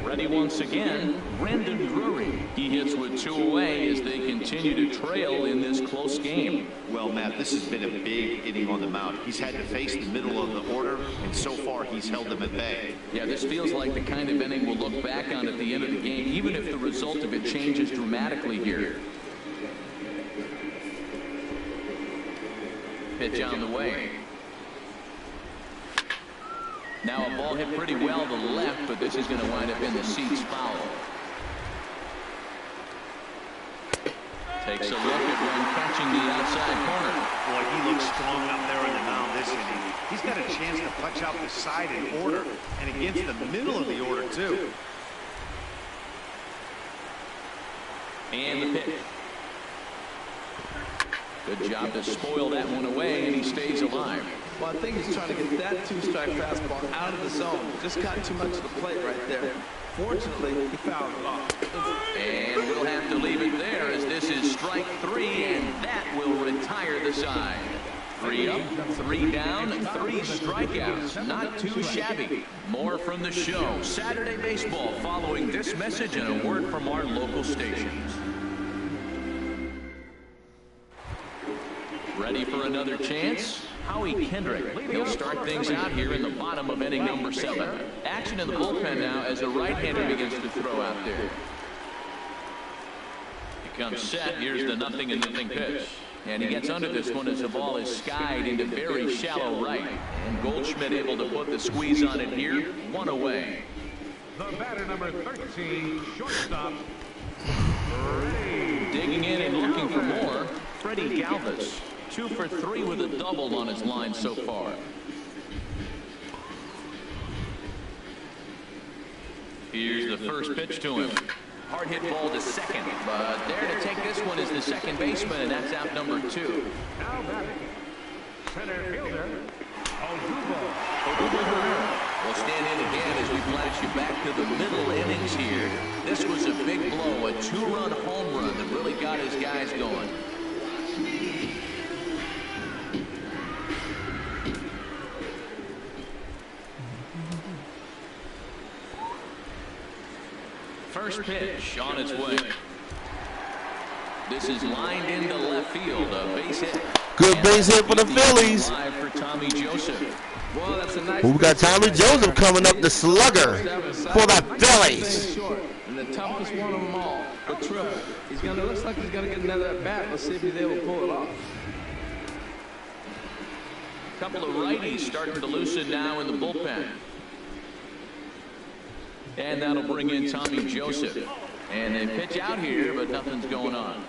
Ready once again, Brandon Drury. He hits with 2 away as they continue to trail in this close game. Well, Matt, this has been a big inning on the mound. He's had to face the middle of the order, and so far he's held them at bay. Yeah, this feels like the kind of inning we'll look back on at the end of the game, even if the result of it changes dramatically here. Pitch on the way. Now a ball hit pretty well to the left, but this is going to wind up in the seats foul. Takes a look at one catching the outside corner. Boy, he looks strong out there on the mound this inning. He's got a chance to punch out the side in order, and against the middle of the order, too. And the pitch. Good job to spoil that one away, and he stays alive. Well, I think he's trying to get that 2-strike fastball out of the zone. Just got too much of the plate right there. Fortunately, he fouled it off. And we'll have to leave it there as this is strike 3, and that will retire the side. 3 up, 3 down, 3 strikeouts. Not too shabby. More from the show. Saturday Baseball following this message and a word from our local stations. Ready for another chance? Howie Kendrick. He'll start things out here in the bottom of inning number 7. Action in the bullpen now as a right-hander begins to throw out there. He comes set. Here's the 0-0 pitch. And he gets under this one as the ball is skied into very shallow right. And Goldschmidt able to put the squeeze on it here. 1 away. The batter number 13, shortstop. Digging in and looking for more, Freddie Galvis. 2 for 3 with a double on his line so far. Here's the first pitch to him. Hard hit ball to second, but there to take this one is the second baseman, and that's out number 2. Now batting, center fielder, Odubo. Will stand in again as we flash you back to the middle innings here. This was a big blow, a 2-run home run that really got his guys going. First pitch on its way. This is lined into left field. A base hit. Good base hit for the Phillies. Live for Tommy Joseph. Well, that's a nice. We got Tommy Joseph coming up, the slugger for the Phillies. And the toughest one of them all, but terrific. He's gonna looks like he's gonna get another at bat. Let's see if he's able to pull it off. A couple of righties starting to loosen now in the bullpen. And that'll bring in Tommy Joseph. And they pitch out here, but nothing's going on.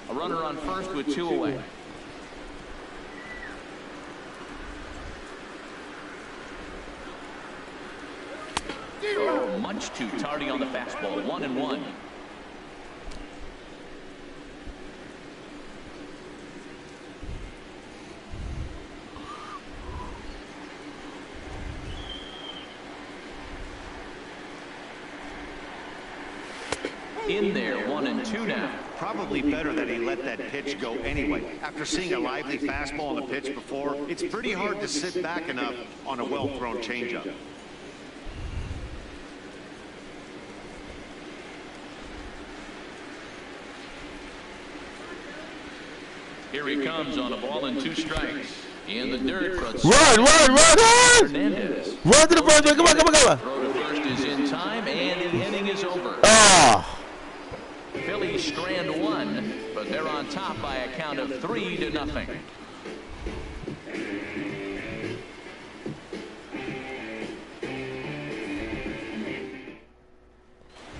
A runner on first with 2 away. Oh, much too tardy on the fastball. 1-1. In there, 1-2 now. Probably better that he let that pitch go anyway. After seeing a lively fastball on the pitch before, it's pretty hard to sit back enough on a well-thrown changeup. Here he comes on a ball and 2 strikes. In the dirt. Run! Hernandez. Run to the first base. Come on. Throw to first is in time, and the inning is over. Ah. Phillies strand 1, but they're on top by a count of 3-0.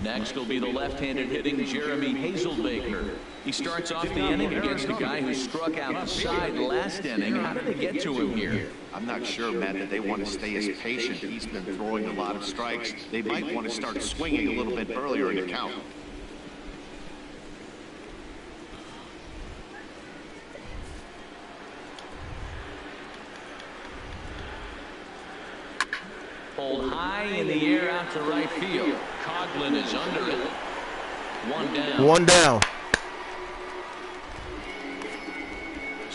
Next will be the left-handed hitting Jeremy Hazelbaker. He starts off the inning against a guy who struck out the side last inning. How did they get to him here? I'm not sure, Matt, that they want to stay as patient. He's been throwing a lot of strikes. They might want to start swinging a little bit earlier in the count. Pulled high in the air out to right field. Coughlin is under it. 1 down.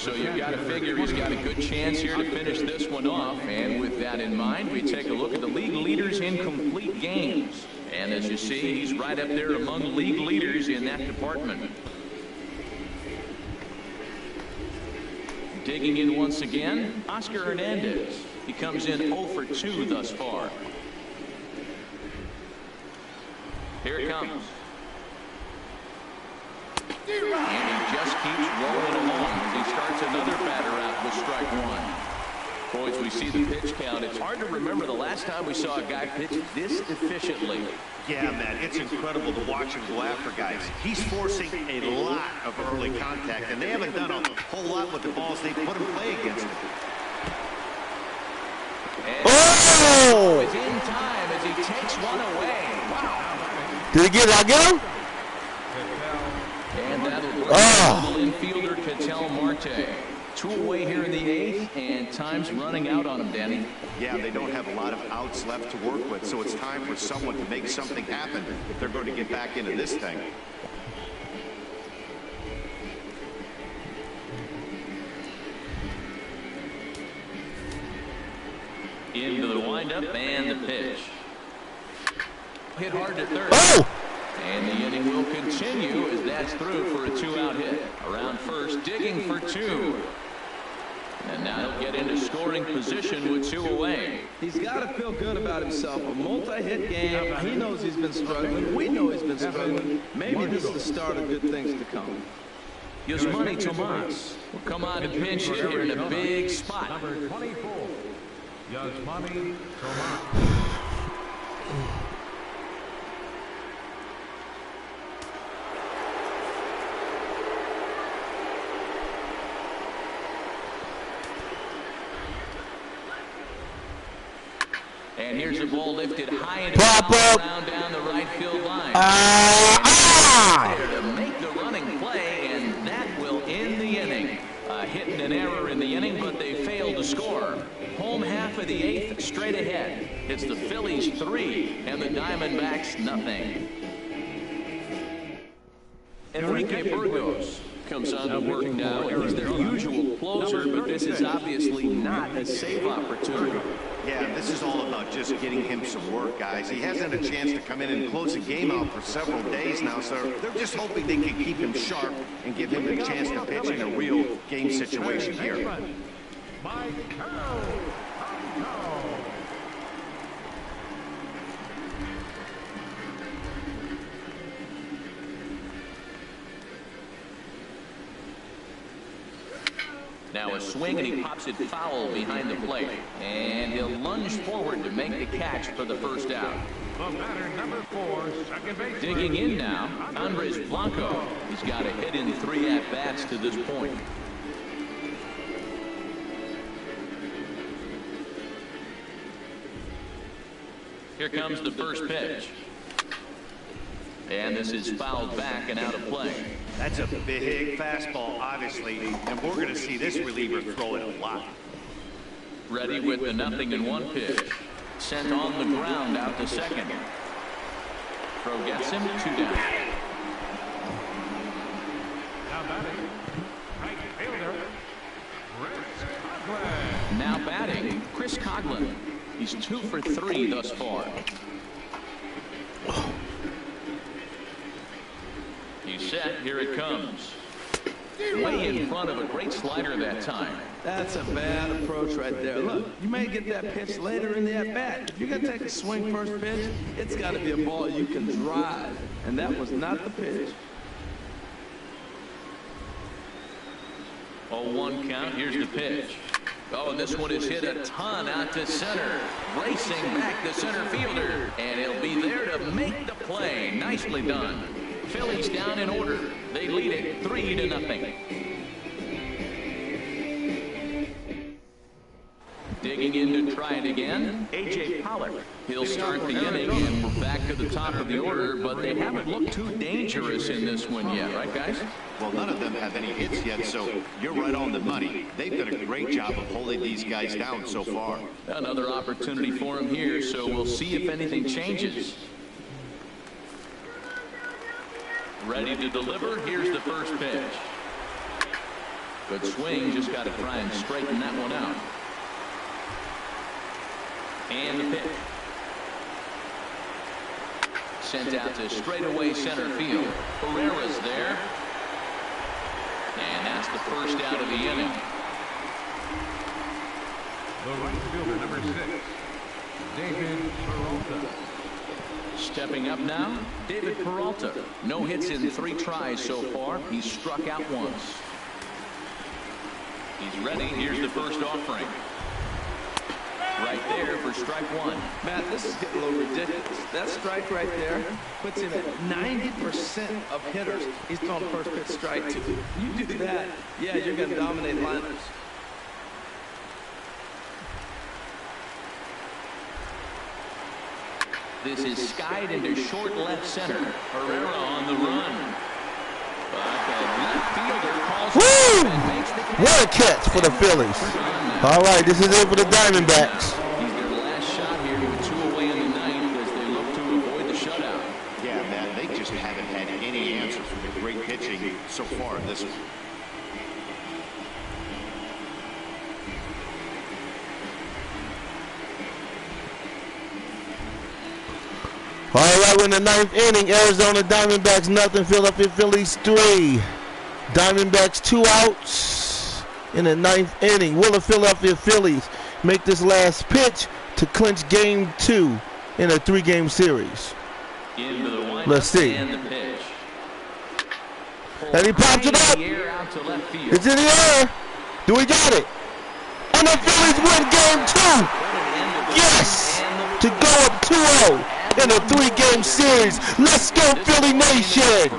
so you've got to figure he's got a good chance here to finish this one off. And with that in mind, we take a look at the league leaders in complete games. And as you see, he's right up there among league leaders in that department. Digging in once again, Oscar Hernandez. He comes in 0 for 2 thus far. Here it comes. And he just keeps rolling along as he starts another batter out with strike one. Boys, we see the pitch count. It's hard to remember the last time we saw a guy pitch this efficiently. Yeah, man, it's incredible to watch him go after guys. He's forcing a lot of early contact, and they haven't done a whole lot with the balls they put him play against him. Oh! Is in time as he takes one away. Wow. Did he get it? I get him? And that'll bring the infielder Ketel Marte. 2 away here in the 8th, and time's running out on him, Danny. Yeah, they don't have a lot of outs left to work with, so it's time for someone to make something happen if they're going to get back into this thing. Into the windup and the pitch. Hit hard to third. Oh! And the inning will continue as that's through for a 2-out hit. Around first, digging for 2. And now he'll get into scoring position with 2 away. He's got to feel good about himself. A multi-hit game. He knows he's been struggling. We know he's been struggling. Maybe this is the start of good things to come. Yasmani Tomas will come on to pinch here in a big spot. Number 24, Yasmani Tomas. And here's the ball lifted high into the ground down the right field line. There to make the running play, and that will end the inning. A hit and an error in the inning, but they failed to score. Home half of the 8th, straight ahead. It's the Phillies 3 and the Diamondbacks nothing. Enrique Burgos comes on to work now. He's their usual closer, but this is obviously not a save opportunity. Yeah, this is all about just getting him some work, guys. He hasn't had a chance to come in and close the game out for several days now, so they're just hoping they can keep him sharp and give him a chance to pitch in a real game situation here. Now a swing, and he pops it foul behind the plate. And he'll lunge forward to make the catch for the first out. The batter, number 4, second base. Digging in now, Andres Blanco. He's got a hit in 3 at-bats to this point. Here comes the first pitch. And this is fouled back and out of play. That's a big fastball, obviously, and we're going to see this reliever throw it a lot. Ready with the 0-1 pitch. Sent on the ground out to second. Throw gets him, 2 down. Now batting, right fielder, Chris Coughlin. Now batting, Chris Coughlin. He's 2 for 3 thus far. He's set. Here it comes. Way in front of a great slider that time. That's a bad approach right there. Look, you may get that pitch later in the at-bat. If you're going to take a swing first pitch, it's got to be a ball you can drive. And that was not the pitch. 0-1 count. Here's the pitch. Oh, and this one is hit a ton out to center. Racing back the center fielder. And he'll be there to make the play. Nicely done. Phillies down in order. They lead it 3-0. Digging in to try it again, A.J. Pollock. He'll start the inning, and we're back to the top of the order, but they haven't looked too dangerous in this one yet, right, guys? Well, none of them have any hits yet, so you're right on the money. They've done a great job of holding these guys down so far. Another opportunity for him here, so we'll see if anything changes. Ready to deliver. Here's the first pitch. Good swing, just got to try and straighten that one out. And the pitch. Sent out to straightaway center field. Herrera's there. And that's the first out of the inning. The right fielder, number 6, David Peralta. Stepping up now, David Peralta. No hits in 3 tries so far. He's struck out once. He's ready. Here's the first offering. Right there for strike 1. Matt, this is getting a little ridiculous. That strike right there puts him at 90% of hitters. He's throwing the first pitch strike to. You do that, yeah, you're going to dominate liners. This is skied into short left center. Herrera on the run. But the left fielder calls and makes the catch. What a catch for the Phillies. All right, this is it for the Diamondbacks. He's their last shot here with 2 away in the 9th as they look to avoid the shutout. Yeah, Matt, they just haven't had any answers for the great pitching so far in this one. All right, we're in the 9th inning. Arizona Diamondbacks nothing. Philadelphia Phillies 3. Diamondbacks 2 outs in the 9th inning. Will the Philadelphia Phillies make this last pitch to clinch Game 2 in a 3-game series? Into the windup. Let's see. And the pitch. And he pops it up. It's in the air. Do we got it? And the Phillies win Game 2. Yes! To go up 2-0 in a 3-game series. Let's go, Philly Nation!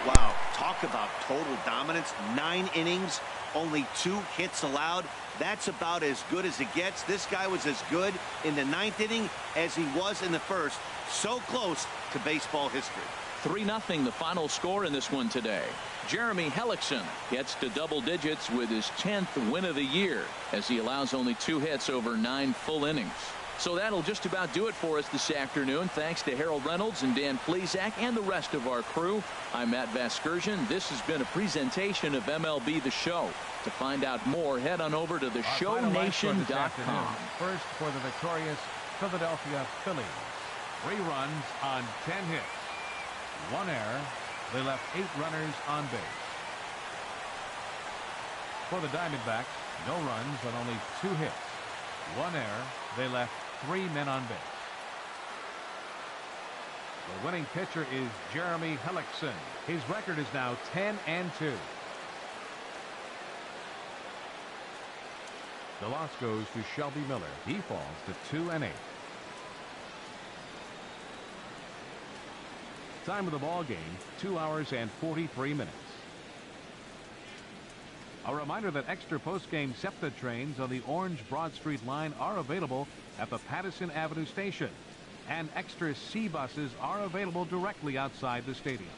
Wow, talk about total dominance. 9 innings, only 2 hits allowed. That's about as good as it gets. This guy was as good in the 9th inning as he was in the 1st. So close to baseball history. 3-0 the final score in this one today. Jeremy Hellickson gets to double digits with his 10th win of the year as he allows only 2 hits over 9 full innings. So that'll just about do it for us this afternoon. Thanks to Harold Reynolds and Dan Plesac and the rest of our crew. I'm Matt Vasgersian. This has been a presentation of MLB The Show. To find out more, head on over to theshownation.com. First for the victorious Philadelphia Phillies. 3 runs on 10 hits. 1 error. They left 8 runners on base. For the Diamondbacks, no runs on only 2 hits. 1 error. They left 3 men on base. The winning pitcher is Jeremy Hellickson. His record is now 10-2. The loss goes to Shelby Miller. He falls to 2-8. Time of the ball game, 2 hours and 43 minutes. A reminder that extra post-game SEPTA trains on the Orange Broad Street line are available at the Patterson Avenue station, and extra C buses are available directly outside the stadium.